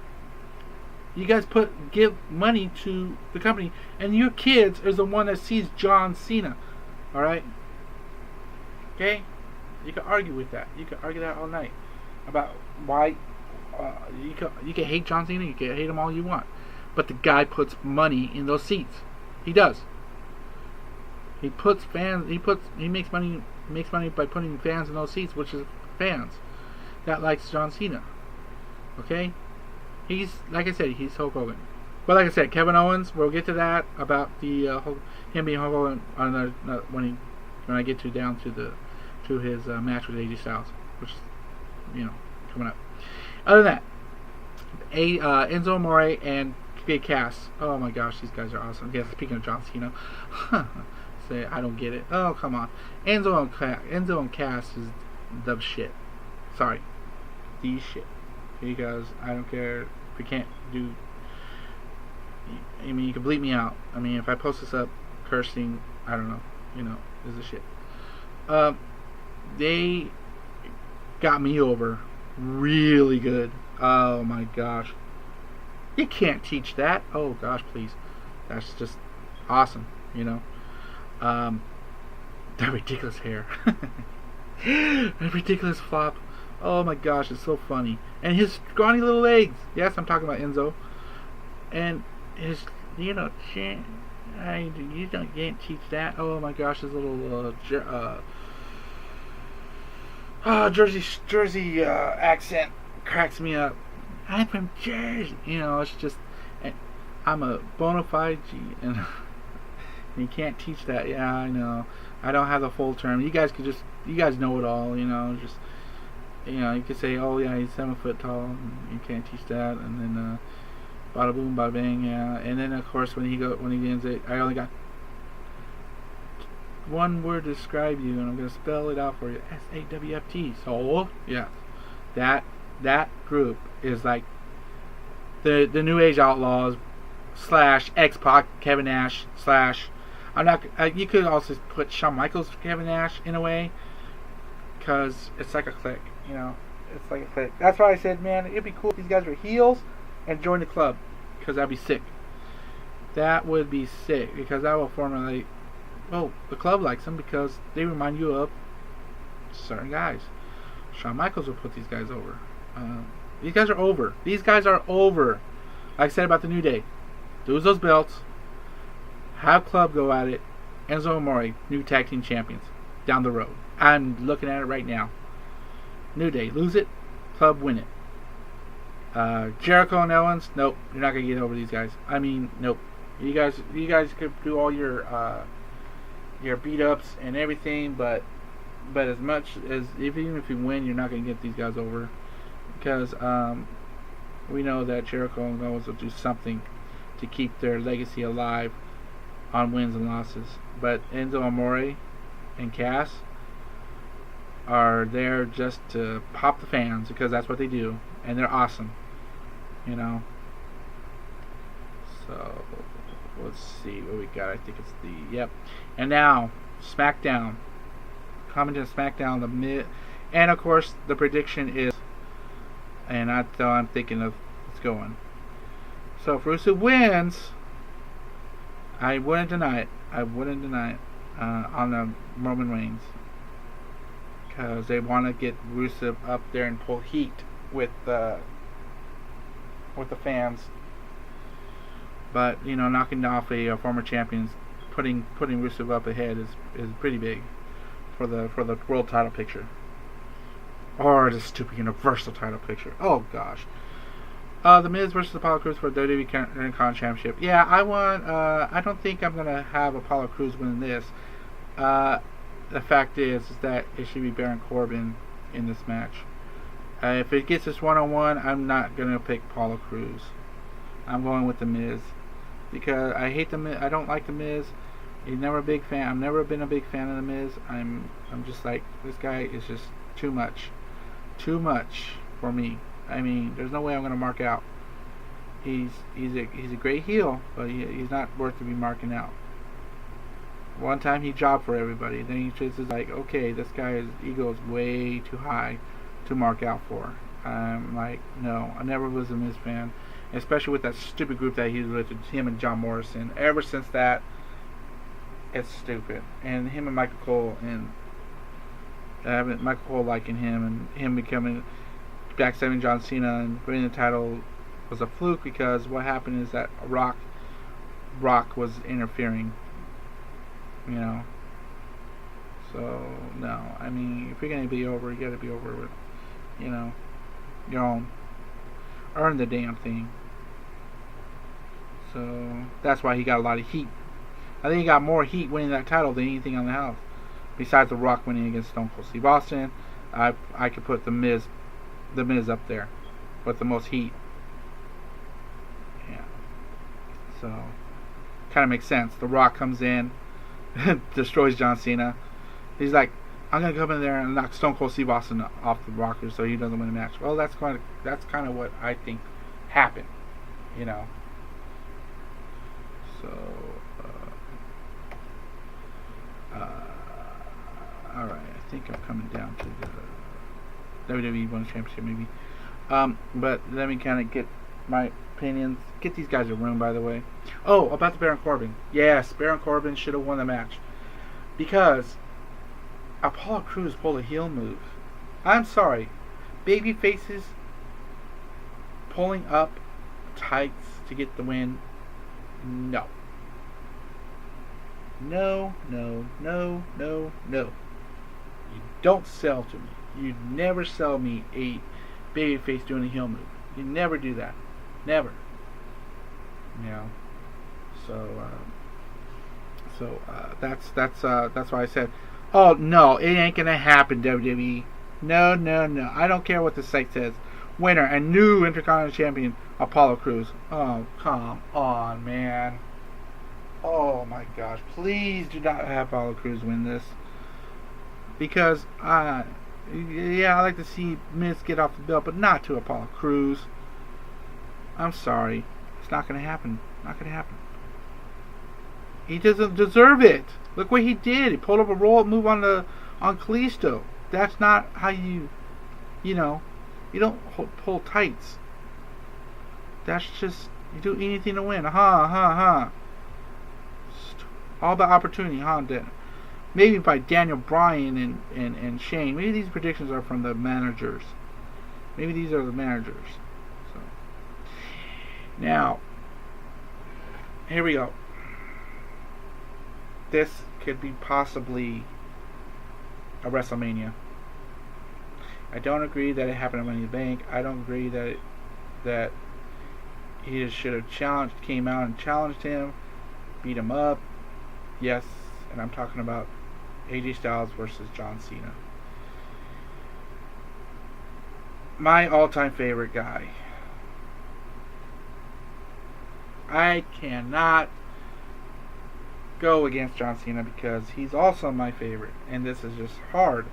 You guys give money to the company, and your kids is the one that sees John Cena. All right. Okay. You can argue with that. You can argue that all night about why. You can hate John Cena. You can hate him all you want, but the guy puts money in those seats. He does. He puts fans. He makes money by putting fans in those seats, which is fans that likes John Cena. Okay, he's like I said, he's Hulk Hogan. But like I said, Kevin Owens. We'll get to that about the him being Hulk Hogan when I get down to his match with AJ Styles, which is coming up. Other than that, Enzo Amore and Big Cass. Oh my gosh, these guys are awesome. Yeah, speaking of John Cena, say I don't get it. Oh come on, Enzo and Cass is the shit. Sorry, the shit. Because I don't care if we can't do. I mean, you can bleep me out. I mean, if I post this up cursing, I don't know. Is the shit. They got me over really good. Oh my gosh. You can't teach that. Oh gosh, please. That's just awesome, that ridiculous hair. That ridiculous flop. Oh my gosh, it's so funny. And his scrawny little legs. Yes, I'm talking about Enzo. And his, you can't teach that. Oh my gosh, his little Jersey accent cracks me up. I'm from Jersey. It's just, I'm a bona fide G, and you can't teach that. Yeah, I know. I don't have the full term. You guys know it all. Just, you could say, oh yeah, he's 7 foot tall. And you can't teach that, and then bada boom, bada bang, yeah. And then of course when he ends it, I only got one word to describe you, and I'm gonna spell it out for you. SAWFT. So yeah, that group is like the New Age Outlaws / X-Pac, Kevin Nash / I'm not. You could also put Shawn Michaels, Kevin Nash in a way, because it's like a clique. It's like a clique. That's why I said, man, it'd be cool if these guys were heels and join the club, because that'd be sick. That would be sick, because that will formulate. Well, the club likes them because they remind you of certain guys. Shawn Michaels will put these guys over. These guys are over. These guys are over. Like I said about the New Day, lose those belts. Have club go at it. Enzo Amore, new tag team champions, down the road. I'm looking at it right now. New Day, lose it. Club win it. Jericho and Owens, nope, you're not gonna get over these guys. I mean, nope. You guys could do all your beat ups and everything, but as much as even if you win, you're not gonna get these guys over, because we know that Jericho and Owens will do something to keep their legacy alive on wins and losses. But Enzo Amore and Cass are there just to pop the fans, because that's what they do, and they're awesome. So let's see what we got. I think it's yep. And now SmackDown, coming to SmackDown, the mid, and of course the prediction is, and that's all I'm thinking of. It's going. So if Rusev wins, I wouldn't deny it. On the Roman Reigns, because they want to get Rusev up there and pull heat with the fans. But knocking off a former champion, putting Rusev up ahead is pretty big for the world title picture, or the stupid Universal title picture. Oh gosh. The Miz versus Apollo Crews for the WWE Intercontinental Championship. Yeah, I don't think I'm gonna have Apollo Crews win this. The fact is that it should be Baron Corbin in this match. If it gets this 1-on-1, I'm not gonna pick Apollo Crews. I'm going with the Miz, because I hate the Miz. I don't like the Miz, He's never a big fan. I've never been a big fan of the Miz. I'm just like, this guy is just too much for me. I mean, there's no way I'm gonna mark out. He's a great heel, but he's not worth to be marking out. One time he jobbed for everybody, then he just is like, okay, this guy's ego is way too high to mark out for. I'm like, no, I never was a Miz fan, especially with that stupid group that he was with, him and John Morrison. Ever since that, it's stupid. And him and Michael Cole, and Michael Cole liking him, and him becoming backstabbing John Cena and winning the title was a fluke, because what happened is that Rock was interfering. You know. So no, I mean, if you're gonna be over, you gotta be over with, you know, your own. Earn the damn thing. So that's why he got a lot of heat. I think he got more heat winning that title than anything on the house. Besides The Rock winning against Stone Cold Steve Austin, I could put the Miz up there with the most heat. Yeah. So kind of makes sense. The Rock comes in, destroys John Cena. He's like, I'm gonna come in there and knock Stone Cold Steve Austin off the rocker so he doesn't win the match. Well, that's kind of what I think happened, you know. So, all right, I think I'm coming down to the WWE Women's Championship maybe. But let me kind of get my opinions. Get these guys a room, by the way. Oh, about the Baron Corbin. Yes, Baron Corbin should have won the match, because Apollo Crews pulled a heel move. I'm sorry. Baby faces pulling up tights to get the win. No. No. You don't sell to me. You never sell me a baby face doing a heel move. You never do that. Never. You know. So that's why I said, oh, no, it ain't gonna happen, WWE. No. I don't care what the site says. Winner and new Intercontinental Champion, Apollo Crews. Oh, come on, man. Oh, my gosh. Please do not have Apollo Crews win this. Because, I like to see Miz get off the belt, but not to Apollo Crews. I'm sorry. It's not gonna happen. Not gonna happen. He doesn't deserve it. Look what he did. He pulled up a roll-up move on Kalisto. That's not how you don't pull tights. That's just, you do anything to win. All about opportunity, Maybe by Daniel Bryan and Shane. Maybe these predictions are from the managers. Maybe these are the managers. So now, here we go. This could be possibly a WrestleMania. I don't agree that it happened at Money in the Bank. I don't agree that he should have came out and challenged him, beat him up. Yes, and I'm talking about AJ Styles versus John Cena. My all-time favorite guy. I cannot go against John Cena because he's also my favorite, and this is just hard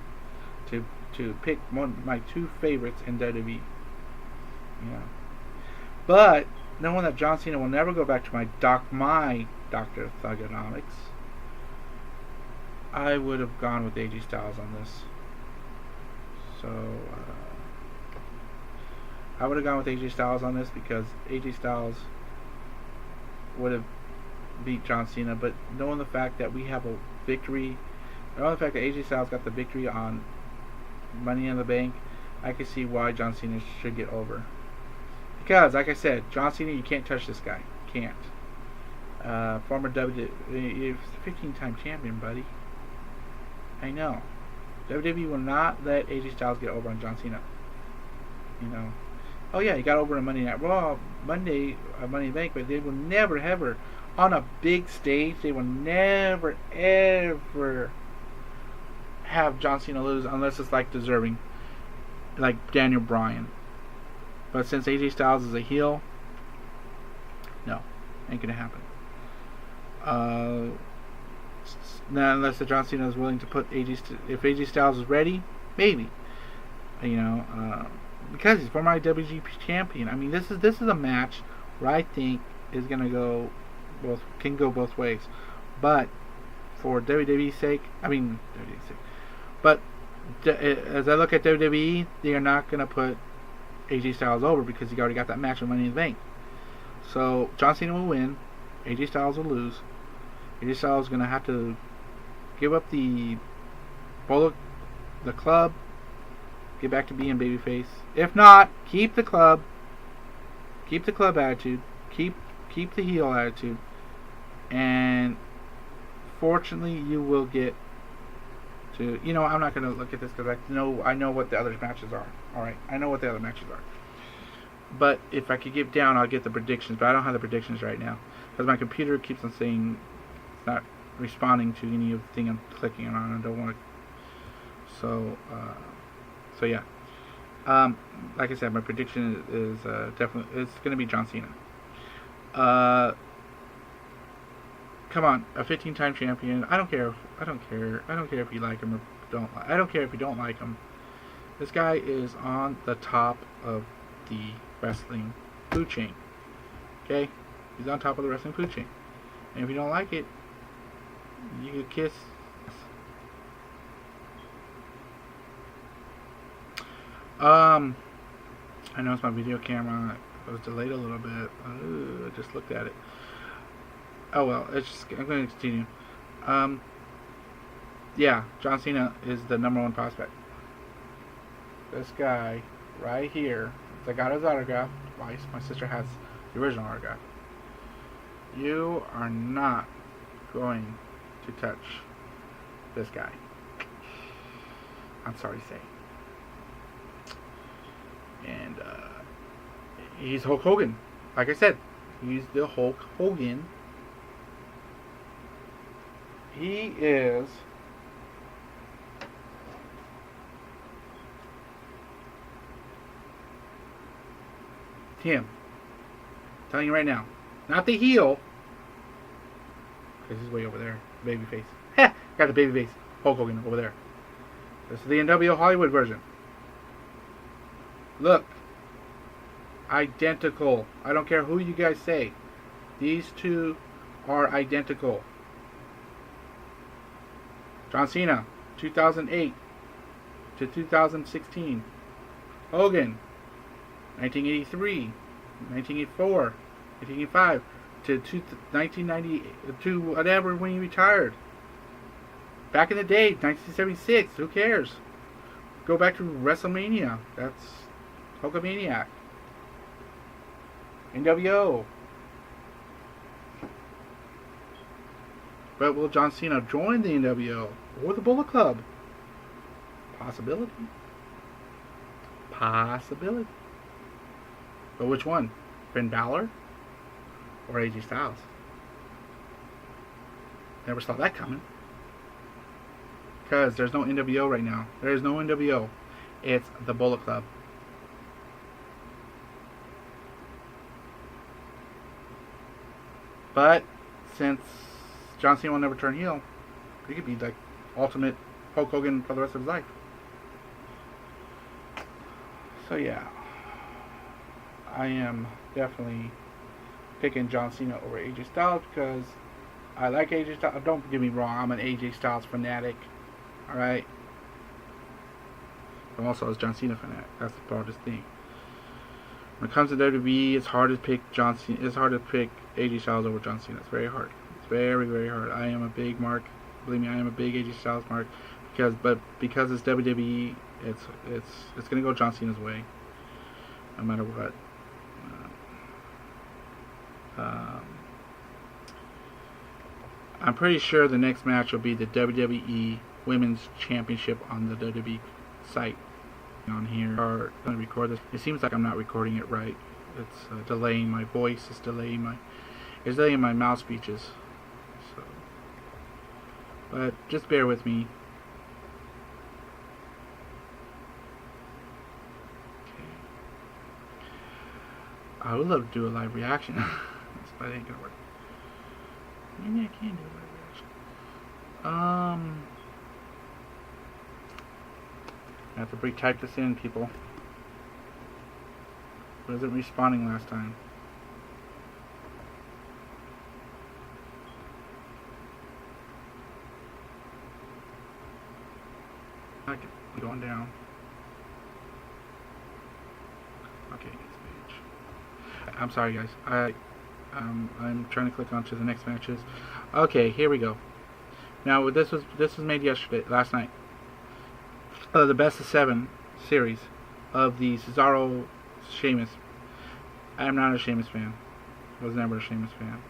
to pick my two favorites in WWE. But knowing that John Cena will never go back to my Dr. Thugonomics, I would have gone with AJ Styles on this. So I would have gone with AJ Styles on this because AJ Styles would have beat John Cena, but knowing the fact that we have a victory, knowing the fact that AJ Styles got the victory on Money in the Bank, I can see why John Cena should get over. Because, like I said, John Cena, you can't touch this guy. Can't. Former WWE, 15-time champion, buddy. I know. WWE will not let AJ Styles get over on John Cena. Oh yeah, he got over on Monday Night Raw, Money in the Bank, but they will never, ever, on a big stage, they will never, ever have John Cena lose unless it's like deserving, like Daniel Bryan. But since AJ Styles is a heel, no, ain't gonna happen. Now, unless the John Cena is willing to put if AJ Styles is ready, maybe. Because he's former IWGP champion. I mean, this is a match where I think is gonna can go both ways. But for WWE's sake, but as I look at WWE, they are not gonna put AJ Styles over because he already got that match with Money in the Bank. So John Cena will win, AJ Styles will lose. AJ Styles is gonna have to give up the club, get back to being babyface. If not, keep the club attitude, keep the heel attitude, and fortunately you will get to. I'm not gonna look at this because I know what the other matches are. All right, I know what the other matches are. But if I could get down, I'll get the predictions. But I don't have the predictions right now because my computer keeps on saying it's not responding to any of the thing I'm clicking on. I don't want to. So yeah. Like I said, my prediction is definitely it's going to be John Cena. Come on, a 15-time champion. I don't care if you like him or don't. I don't care if you don't like him. This guy is on the top of the wrestling food chain. Okay, he's on top of the wrestling food chain. And if you don't like it, you can kiss. I noticed my video camera was delayed a little bit. I just looked at it. Oh well, I'm going to continue. Yeah, John Cena is the #1 prospect. This guy right here, I got his autograph twice. My sister has the original autograph. You are not going to touch this guy. I'm sorry to say. And he's Hulk Hogan. Like I said, he's the Hulk Hogan. He is him. I'm telling you right now. Not the heel. Because he's way over there. Babyface. Heh! Got the babyface. Hulk Hogan over there. This is the NWO Hollywood version. Look. Identical. I don't care who you guys say. These two are identical. John Cena, 2008 to 2016. Hogan, 1983, 1984, 1985 to 1990 to whatever when he retired. Back in the day, 1976. Who cares? Go back to WrestleMania. That's Hulkamaniac. NWO. But will John Cena join the NWO or the Bullet Club? Possibility. Possibility. But which one? Finn Balor or AJ Styles? Never saw that coming. Because there's no NWO right now. There is no NWO. It's the Bullet Club. But since John Cena will never turn heel, he could be like ultimate Hulk Hogan for the rest of his life. So yeah, I am definitely picking John Cena over AJ Styles because I like AJ Styles. Don't get me wrong, I'm an AJ Styles fanatic. Alright? I'm also a John Cena fanatic. That's the part of this thing. When it comes to WWE, it's hard to pick John Cena. It's hard to pick AJ Styles over John Cena. It's very hard. It's very, very hard. I am a big mark. Believe me, I am a big AJ Styles mark. Because it's WWE, it's gonna go John Cena's way, no matter what. I'm pretty sure the next match will be the WWE Women's Championship on the WWE site. On here, are going to record this. It seems like I'm not recording it right. It's delaying my voice. It's delaying my mouth speeches. So, but just bear with me. Okay. I would love to do a live reaction, but it ain't gonna work. Maybe I can do a live reaction. I have to retype this in, people. Wasn't responding last time. Okay, going down. Okay, next page. I'm sorry, guys. I'm trying to click onto the next matches. Okay, here we go. Now this was made last night. The best of 7 series of the Cesaro Sheamus. I am not a Sheamus fan. Was never a Sheamus fan.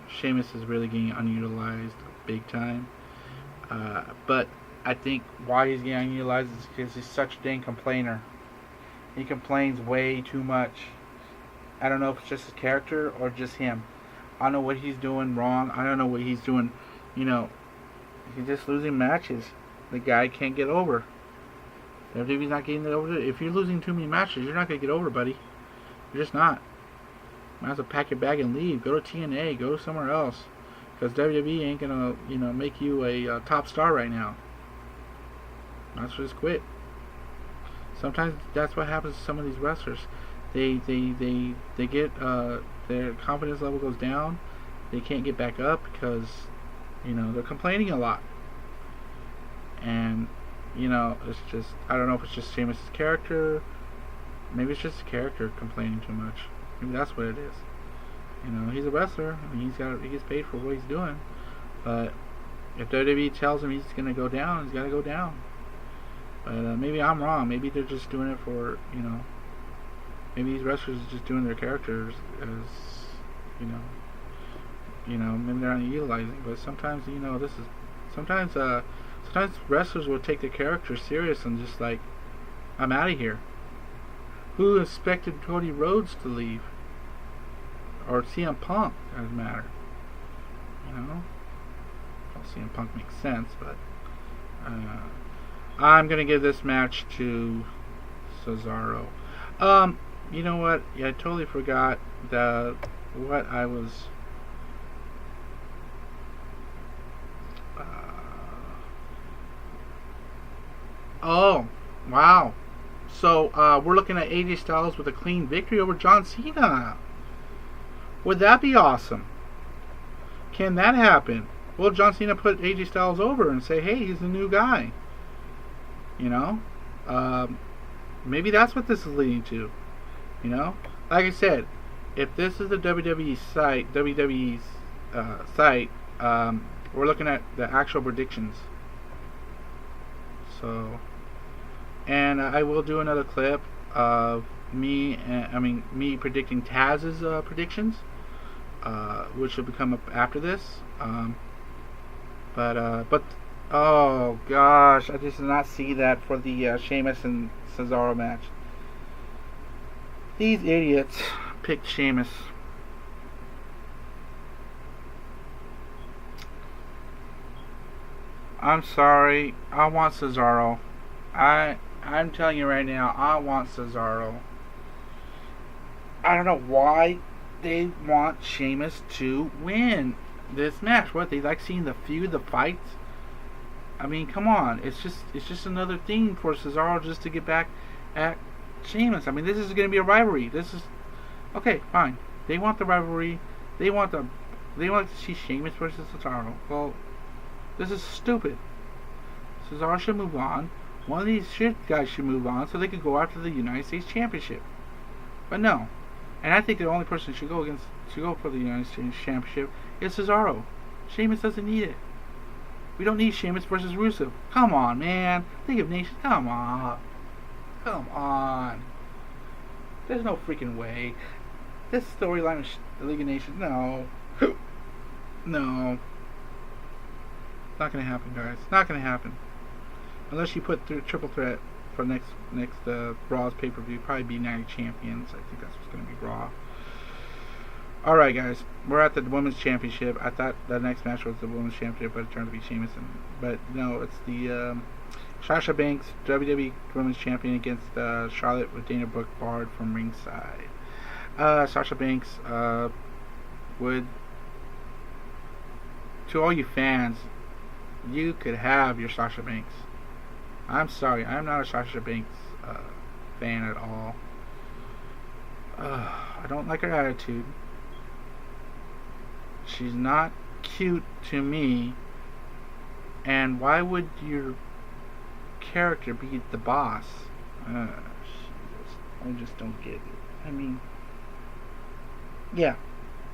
Sheamus is really getting unutilized big time. But I think why he's getting unutilized is because he's such a dang complainer. He complains way too much. I don't know if it's just his character or just him. I don't know what he's doing wrong. I don't know what he's doing. You know, he's just losing matches. The guy can't get over. WWE's not getting it over. If you're losing too many matches, you're not going to get over, buddy. You're just not. Might as well pack your bag and leave. Go to TNA. Go somewhere else. Because WWE ain't going to, make you a top star right now. Might as well just quit. Sometimes that's what happens to some of these wrestlers. They get their confidence level goes down. They can't get back up because they're complaining a lot. And it's just, I don't know if it's just Sheamus' character. Maybe it's just his character complaining too much. Maybe that's what it is. He's a wrestler. I mean, he gets paid for what he's doing. But if WWE tells him he's gonna go down, he's gotta go down. But maybe I'm wrong. Maybe they're just doing it for, maybe these wrestlers are just doing their characters as, maybe they're not utilizing. But sometimes, sometimes wrestlers will take their characters serious and just like, I'm out of here. Who expected Cody Rhodes to leave? Or CM Punk, doesn't matter. Well, CM Punk makes sense, but I'm gonna give this match to Cesaro. You know what? Yeah, I totally forgot what I was. Oh, wow. So we're looking at AJ Styles with a clean victory over John Cena. Would that be awesome? Can that happen? Will John Cena put AJ Styles over and say, hey, he's the new guy? Maybe that's what this is leading to. Like I said, if this is the WWE's site, we're looking at the actual predictions. So, and I will do another clip of me predicting Taz's predictions, which will become up after this. But oh gosh, I just did not see that for the Sheamus and Cesaro match. These idiots picked Sheamus. I'm sorry. I want Cesaro. I'm telling you right now, I want Cesaro. I don't know why they want Sheamus to win this match. What, they like seeing the feud, the fights? I mean, come on. It's just another thing for Cesaro just to get back at Sheamus. I mean, this is going to be a rivalry. This is okay. Fine. They want the rivalry. They want to see Sheamus versus Cesaro. Well, this is stupid. Cesaro should move on. One of these shit guys should move on so they could go after the United States Championship. But no. And I think the only person who should go for the United States Championship is Cesaro. Sheamus doesn't need it. We don't need Sheamus versus Rusev. Come on, man. League of Nations. Come on. Come on. There's no freaking way. This storyline of the League of Nations. No. No. Not gonna happen, guys. Not gonna happen. Unless you put through triple threat for next Raw's pay-per-view, probably be Night Champions. I think that's what's gonna be Raw. All right, guys. We're at the Women's Championship. I thought the next match was the Women's Championship, but it turned to be Sheamus. But no, it's the Sasha Banks WWE Women's Champion against Charlotte with Dana Brooke barred from ringside. Sasha Banks would to all you fans, you could have your Sasha Banks. I'm sorry, I'm not a Sasha Banks fan at all. I don't like her attitude. She's not cute to me. And why would your character be the boss? I just don't get it. I mean, yeah,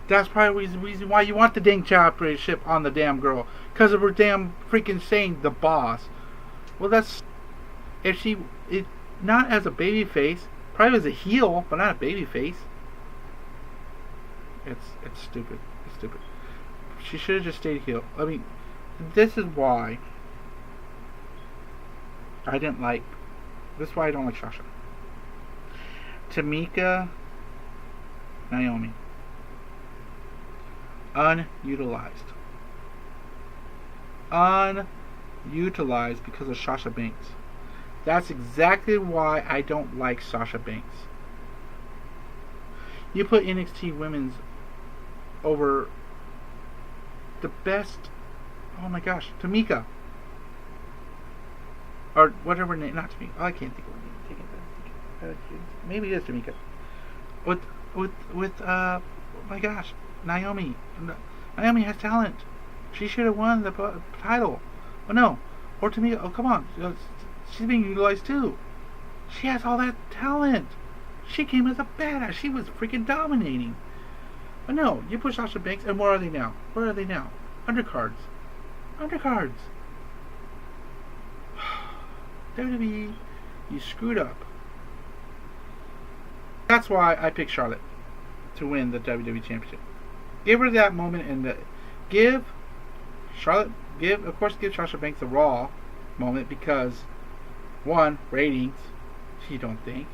that's probably the reason why you want the dang championship on the damn girl, because of her damn freaking saying the boss. Well, that's if she not as a baby face, probably as a heel, but not a baby face. It's stupid. It's stupid. She should have just stayed heel. I mean, this is why I didn't like. This is why I don't like Sasha. Tamika, Naomi, unutilized because of Sasha Banks. That's exactly why I don't like Sasha Banks. You put NXT Women's over the best. Oh my gosh, Tamika, or whatever name. Not Tamika. Oh, I can't think of her name. Maybe it is Tamika. With oh my gosh, Naomi. Naomi has talent. She should have won the title. Oh no, or Tamika. Oh come on, she's being utilized too. She has all that talent. She came as a badass. She was freaking dominating. But no, you push Sasha Banks, and where are they now? Where are they now? Undercards. WWE, you screwed up. That's why I picked Charlotte to win the WWE Championship. Give her that moment, and give Sasha Banks the Raw moment, because one, ratings. You don't think?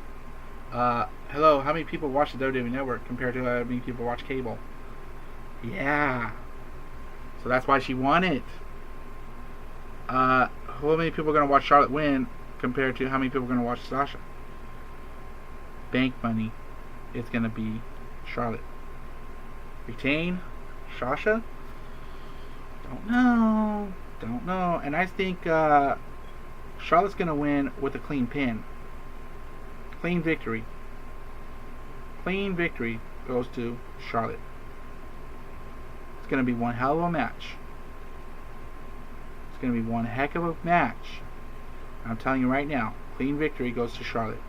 Hello, how many people watch the WWE Network compared to how many people watch cable? Yeah. So that's why she won it. How many people are going to watch Charlotte win compared to how many people are going to watch Sasha? Bank money. It's going to be Charlotte. Retain Sasha? Don't know. And I think Charlotte's going to win with a clean pin. Clean victory. Clean victory goes to Charlotte. It's going to be one hell of a match. It's going to be one heck of a match. I'm telling you right now, clean victory goes to Charlotte.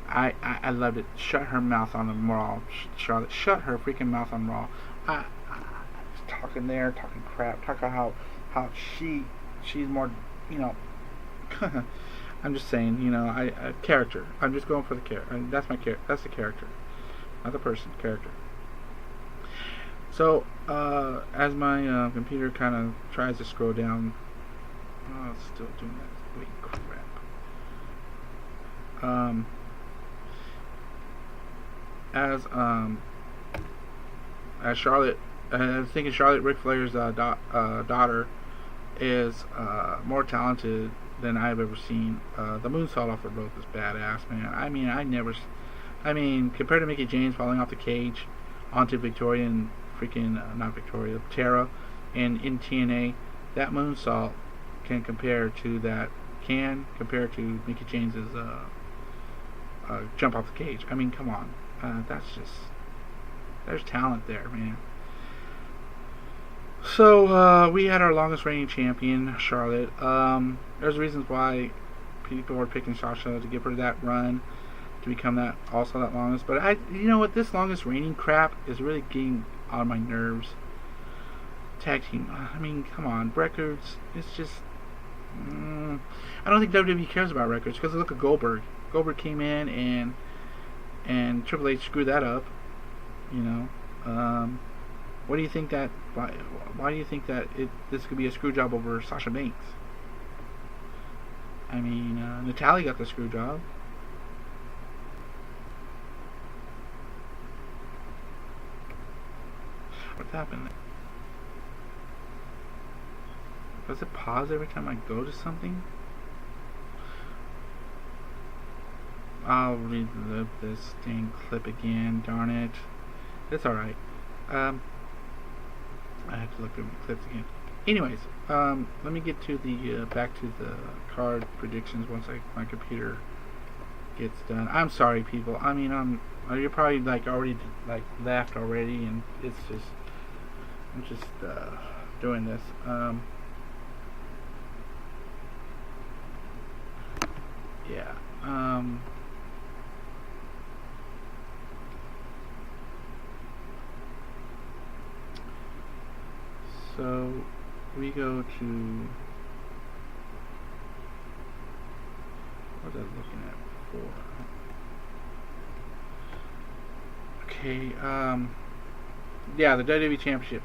I loved it. Shut her mouth on the Raw. Charlotte, shut her freaking mouth on Raw. I was talking crap, talking how she's more, I'm just saying, character. I'm just going for the character. That's my character. That's the character, not the person. Character. So, as my computer kind of tries to scroll down, it's still doing that. Wait, crap. As Charlotte, I was thinking Charlotte Ric Flair's daughter is more talented than I've ever seen. The moonsault off her rope is badass, man. I mean, compared to Mickie James falling off the cage onto Victoria and Tara, and in TNA, that moonsault can compare to Mickie James's jump off the cage. I mean, come on, there's talent there, man. So we had our longest reigning champion, Charlotte. There's reasons why people were picking Sasha to give her that run to become that longest. But you know what? This longest reigning crap is really getting on my nerves. Tag team. I mean, come on, records. It's just. I don't think WWE cares about records, because look at Goldberg. Goldberg came in and Triple H screwed that up. What do you think that? Why do you think that this could be a screw job over Sasha Banks? I mean, Natalya got the screw job. What's happened? Does it pause every time I go to something? I'll relive this dang clip again, darn it. It's alright. I have to look at my clips again. Anyways, let me get to the back to the card predictions once my computer gets done. I'm sorry, people. I mean, you're probably like already like left already, and it's just I'm just doing this. Yeah. So we go to what was I looking at before? Okay, yeah, the WWE Championship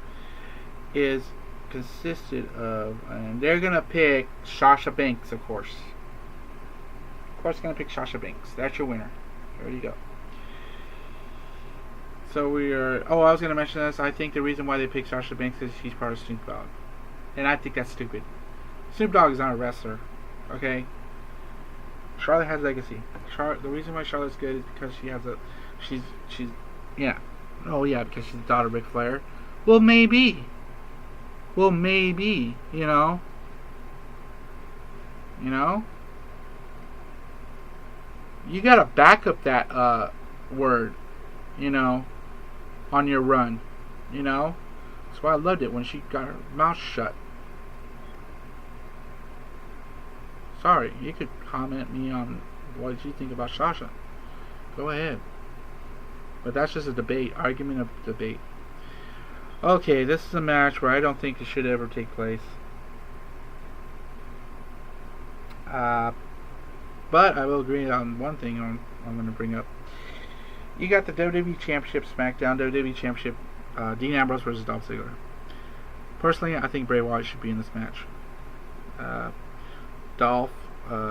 is consisted of, and they're gonna pick Sasha Banks, of course. Of course, gonna pick Sasha Banks. That's your winner. There you go. So we are. Oh, I was gonna mention this. I think the reason why they picked Sasha Banks is she's part of Snoop Dogg, and I think that's stupid. Snoop Dogg is not a wrestler. Okay. Charlotte has legacy. The reason why Charlotte's good is because she has a. She's. Yeah. Oh yeah, because she's the daughter of Ric Flair. Well, maybe. You know. You gotta back up that word. You know. On your run. You know. That's why I loved it when she got her mouth shut. Sorry, you could comment me on what you think about Sasha. Go ahead. But that's just a debate, argument of debate. Okay, this is a match where I don't think it should ever take place. But I will agree on one thing I'm going to bring up. You got the WWE Championship, SmackDown WWE Championship, Dean Ambrose versus Dolph Ziggler. Personally, I think Bray Wyatt should be in this match. Dolph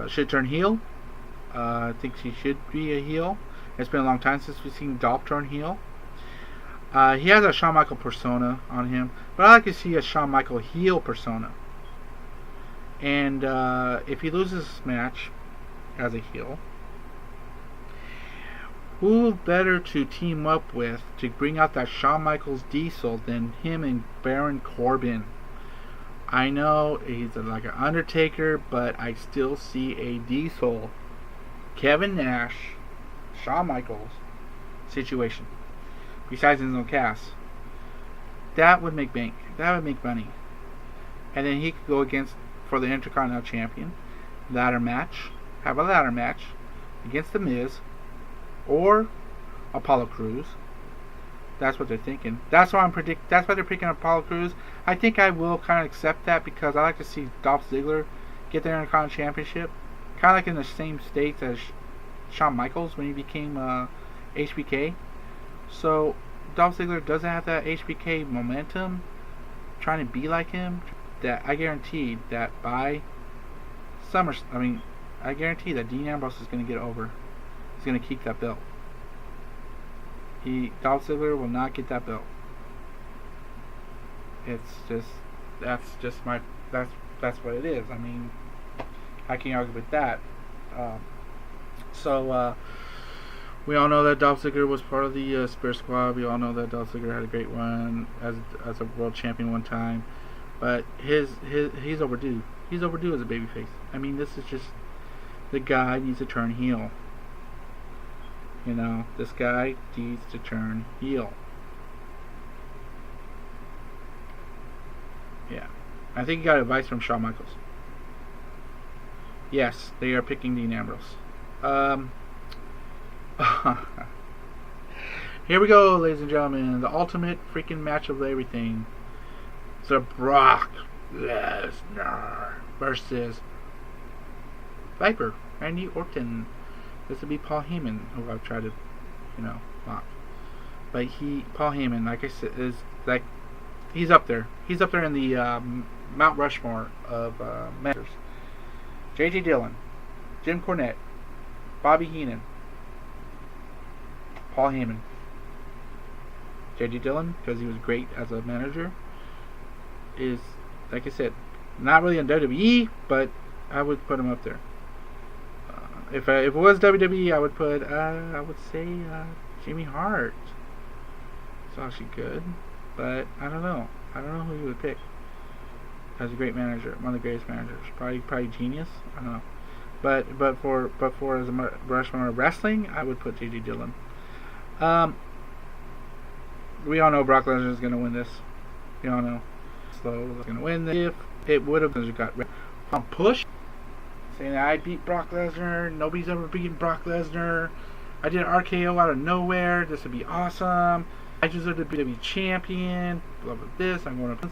should turn heel. I think she should be a heel. It's been a long time since we've seen Dolph turn heel. He has a Shawn Michaels persona on him, but I like to see a Shawn Michaels heel persona. And if he loses this match as a heel, who better to team up with to bring out that Shawn Michaels diesel than him and Baron Corbin? I know he's like an Undertaker, but I still see a diesel Kevin Nash, Shawn Michaels situation. Besides his own cast. That would make bank. That would make money. And then he could go against for the Intercontinental Champion. Ladder match. Have a ladder match against The Miz or Apollo Crews. That's what they're thinking. That's why that's why they're picking Apollo Crews. I think I will kind of accept that because I like to see Dolph Ziggler get the Intercontinental Championship, kind of like in the same states as Shawn Michaels when he became HBK. So Dolph Ziggler doesn't have that HBK momentum, trying to be like him. That I guarantee that by I guarantee that Dean Ambrose is going to get over. He's going to keep that belt. Dolph Ziggler will not get that belt. That's what it is. I mean, I can't argue with that. We all know that Dolph Ziggler was part of the Spirit Squad. We all know that Dolph Ziggler had a great run as a world champion one time. But he's overdue. He's overdue as a babyface. I mean, this is just the guy needs to turn heel. You know, this guy needs to turn heel. Yeah. I think he got advice from Shawn Michaels. Yes, they are picking Dean Ambrose. Here we go, ladies and gentlemen. The ultimate freaking match of everything. So Brock Lesnar versus Viper, Randy Orton. This would be Paul Heyman, who I've tried to, mock. But Paul Heyman, like I said, is like he's up there. He's up there in the Mount Rushmore of managers. J.J. Dillon, Jim Cornette, Bobby Heenan, Paul Heyman. J.J. Dillon, because he was great as a manager, is, like I said, not really in WWE, but I would put him up there. If it was WWE, I would put, I would say, Jimmy Hart. It's actually good, but I don't know. I don't know who you would pick as a great manager, one of the greatest managers. Probably genius. I don't know. But for as a professional wrestling, I would put J.J. Dillon. We all know Brock Lesnar is going to win this. We all know. So is going to win this. If it would have got on push, saying that I beat Brock Lesnar, nobody's ever beaten Brock Lesnar. I did an RKO out of nowhere. This would be awesome. I deserve to be champion. Love this. I'm going to.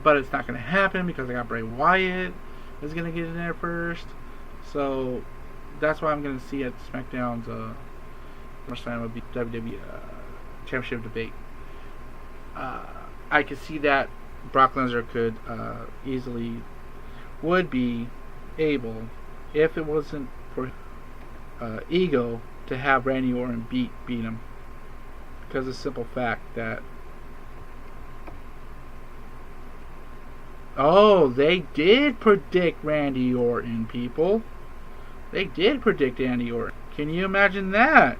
But it's not going to happen because I got Bray Wyatt is going to get in there first. So that's why I'm going to see at SmackDown's SummerSlam would be WWE Championship debate. I could see that Brock Lesnar could easily would be able, if it wasn't for ego, to have Randy Orton beat him, because of the simple fact that they did predict Randy Orton, people. They did predict Randy Orton. Can you imagine that?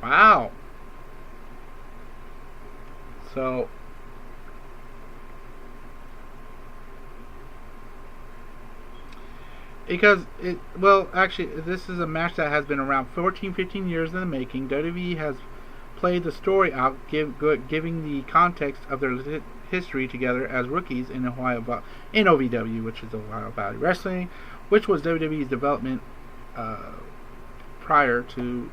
Wow. So because actually, this is a match that has been around 15 years in the making. WWE has played the story out, giving the context of their history together as rookies in OVW, which is Ohio Valley Wrestling, which was WWE's development prior to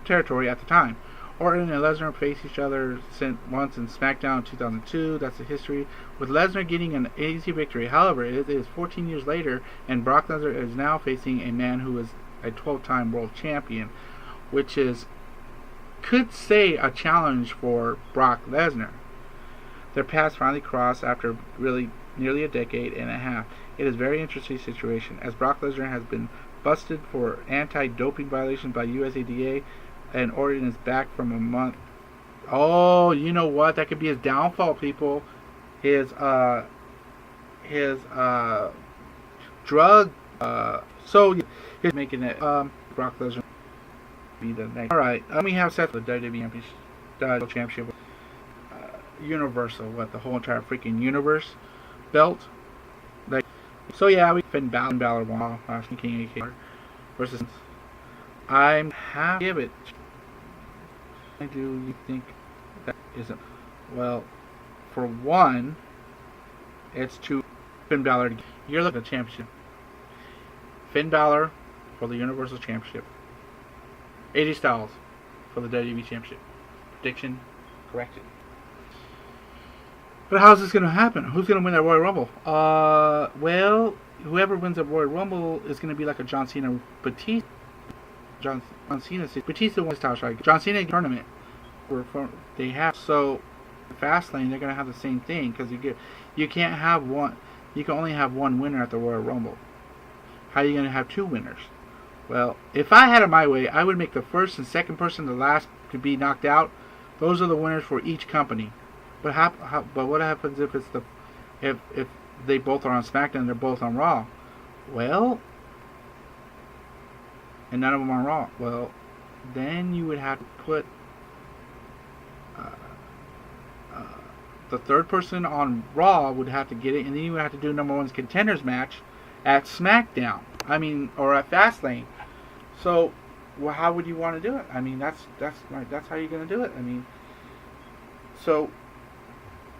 territory at the time. Orton and Lesnar faced each other once in SmackDown in 2002. That's the history, with Lesnar getting an easy victory. However, it is 14 years later, and Brock Lesnar is now facing a man who is a 12-time world champion, which is, could say, a challenge for Brock Lesnar. Their paths finally crossed after really nearly a decade and a half. It is a very interesting situation, as Brock Lesnar has been busted for anti-doping violations by USADA, and Orton is back from a month. Oh, you know what? That could be his downfall, people. His drug. So he's making it. Brock Lesnar be the next. All right. We have Seth with the WWE Championship, Universal. What, the whole entire freaking universe belt? Like, so yeah, we Finn Balor won. King AK versus. I'm happy to give it. Do you think that isn't? Well, for one, it's to Finn Balor. You're looking at the championship. Finn Balor for the Universal Championship. AJ Styles for the WWE Championship. Prediction corrected. But how's this going to happen? Who's going to win that Royal Rumble? Well, whoever wins the Royal Rumble is going to be like a John Cena Batista. John Cena said Batista won his title shot. John Cena tournament. They have, so Fastlane, they're gonna have the same thing, because you can't have one. You can only have one winner at the Royal Rumble. How are you gonna have two winners? Well, if I had it my way, I would make the first and second person, the last to be knocked out. Those are the winners for each company. But but what happens if it's if they both are on SmackDown and they're both on Raw? Well, and none of them are Raw. Well, then you would have to put the third person on Raw would have to get it, and then you would have to do number one's contenders match at SmackDown. I mean, or at Fastlane. So, well, how would you want to do it? I mean, that's how you're gonna do it. I mean, so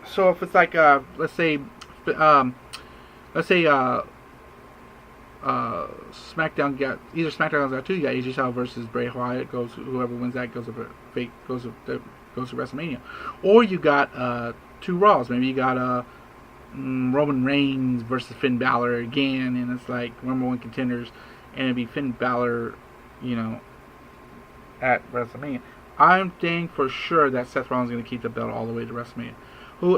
if it's like let's say SmackDown got either SmackDown's got two. You got AJ Styles versus Bray Wyatt. Whoever wins that goes to WrestleMania. Or you got two Raws. Maybe you got Roman Reigns versus Finn Balor again, and it's like number one contenders, and it'd be Finn Balor, at WrestleMania. I'm saying for sure that Seth Rollins is going to keep the belt all the way to WrestleMania.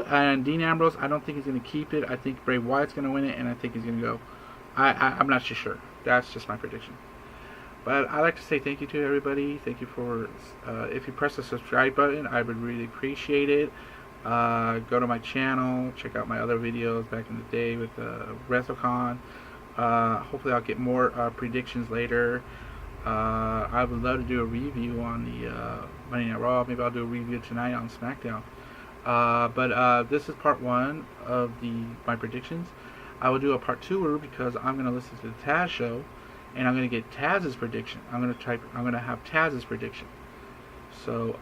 And Dean Ambrose, I don't think he's going to keep it. I think Bray Wyatt's going to win it, and I think he's going to go. I'm not too sure. That's just my prediction. But I'd like to say thank you to everybody. Thank you for, if you press the subscribe button, I would really appreciate it. Go to my channel, check out my other videos back in the day with WrestleCon. Hopefully I'll get more predictions later. I would love to do a review on the Monday Night Raw. Maybe I'll do a review tonight on SmackDown. But this is part one of my predictions. I will do a part two because I'm going to listen to the Taz show, and I'm going to get Taz's prediction. I'm going to have Taz's prediction. So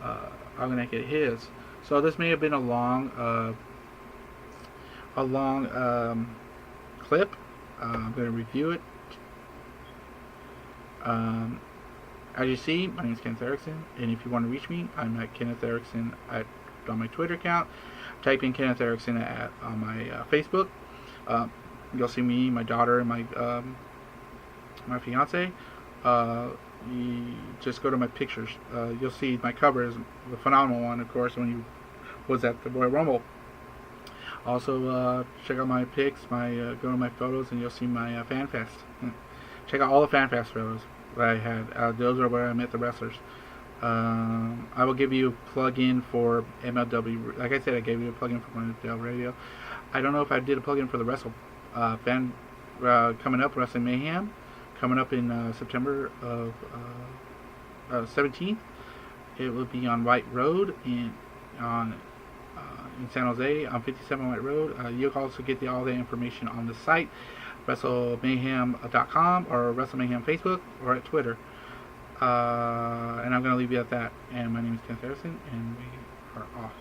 I'm going to get his. So this may have been a long clip. I'm going to review it. As you see, my name is Kenneth Erickson, and if you want to reach me, I'm at Kenneth Erickson on my Twitter account. Type in Kenneth Erickson on my Facebook. You'll see me, my daughter, and my fiance. You just go to my pictures. You'll see my cover is the phenomenal one, of course, when you was at the Royal Rumble. Also, check out my pics, go to my photos, and you'll see my Fan Fest. Check out all the Fan Fest photos that I had. Those are where I met the wrestlers. I will give you a plug-in for MLW. Like I said, I gave you a plug-in for MLW Radio. I don't know if I did a plug-in for the coming up, Wrestling Mayhem, coming up in September of 17th. It will be on White Road in San Jose on 57 White Road. You'll also get all the information on the site, WrestleMayhem.com or WrestleMayhem Facebook or at Twitter. And I'm going to leave you at that. And my name is Kenneth Harrison, and we are off.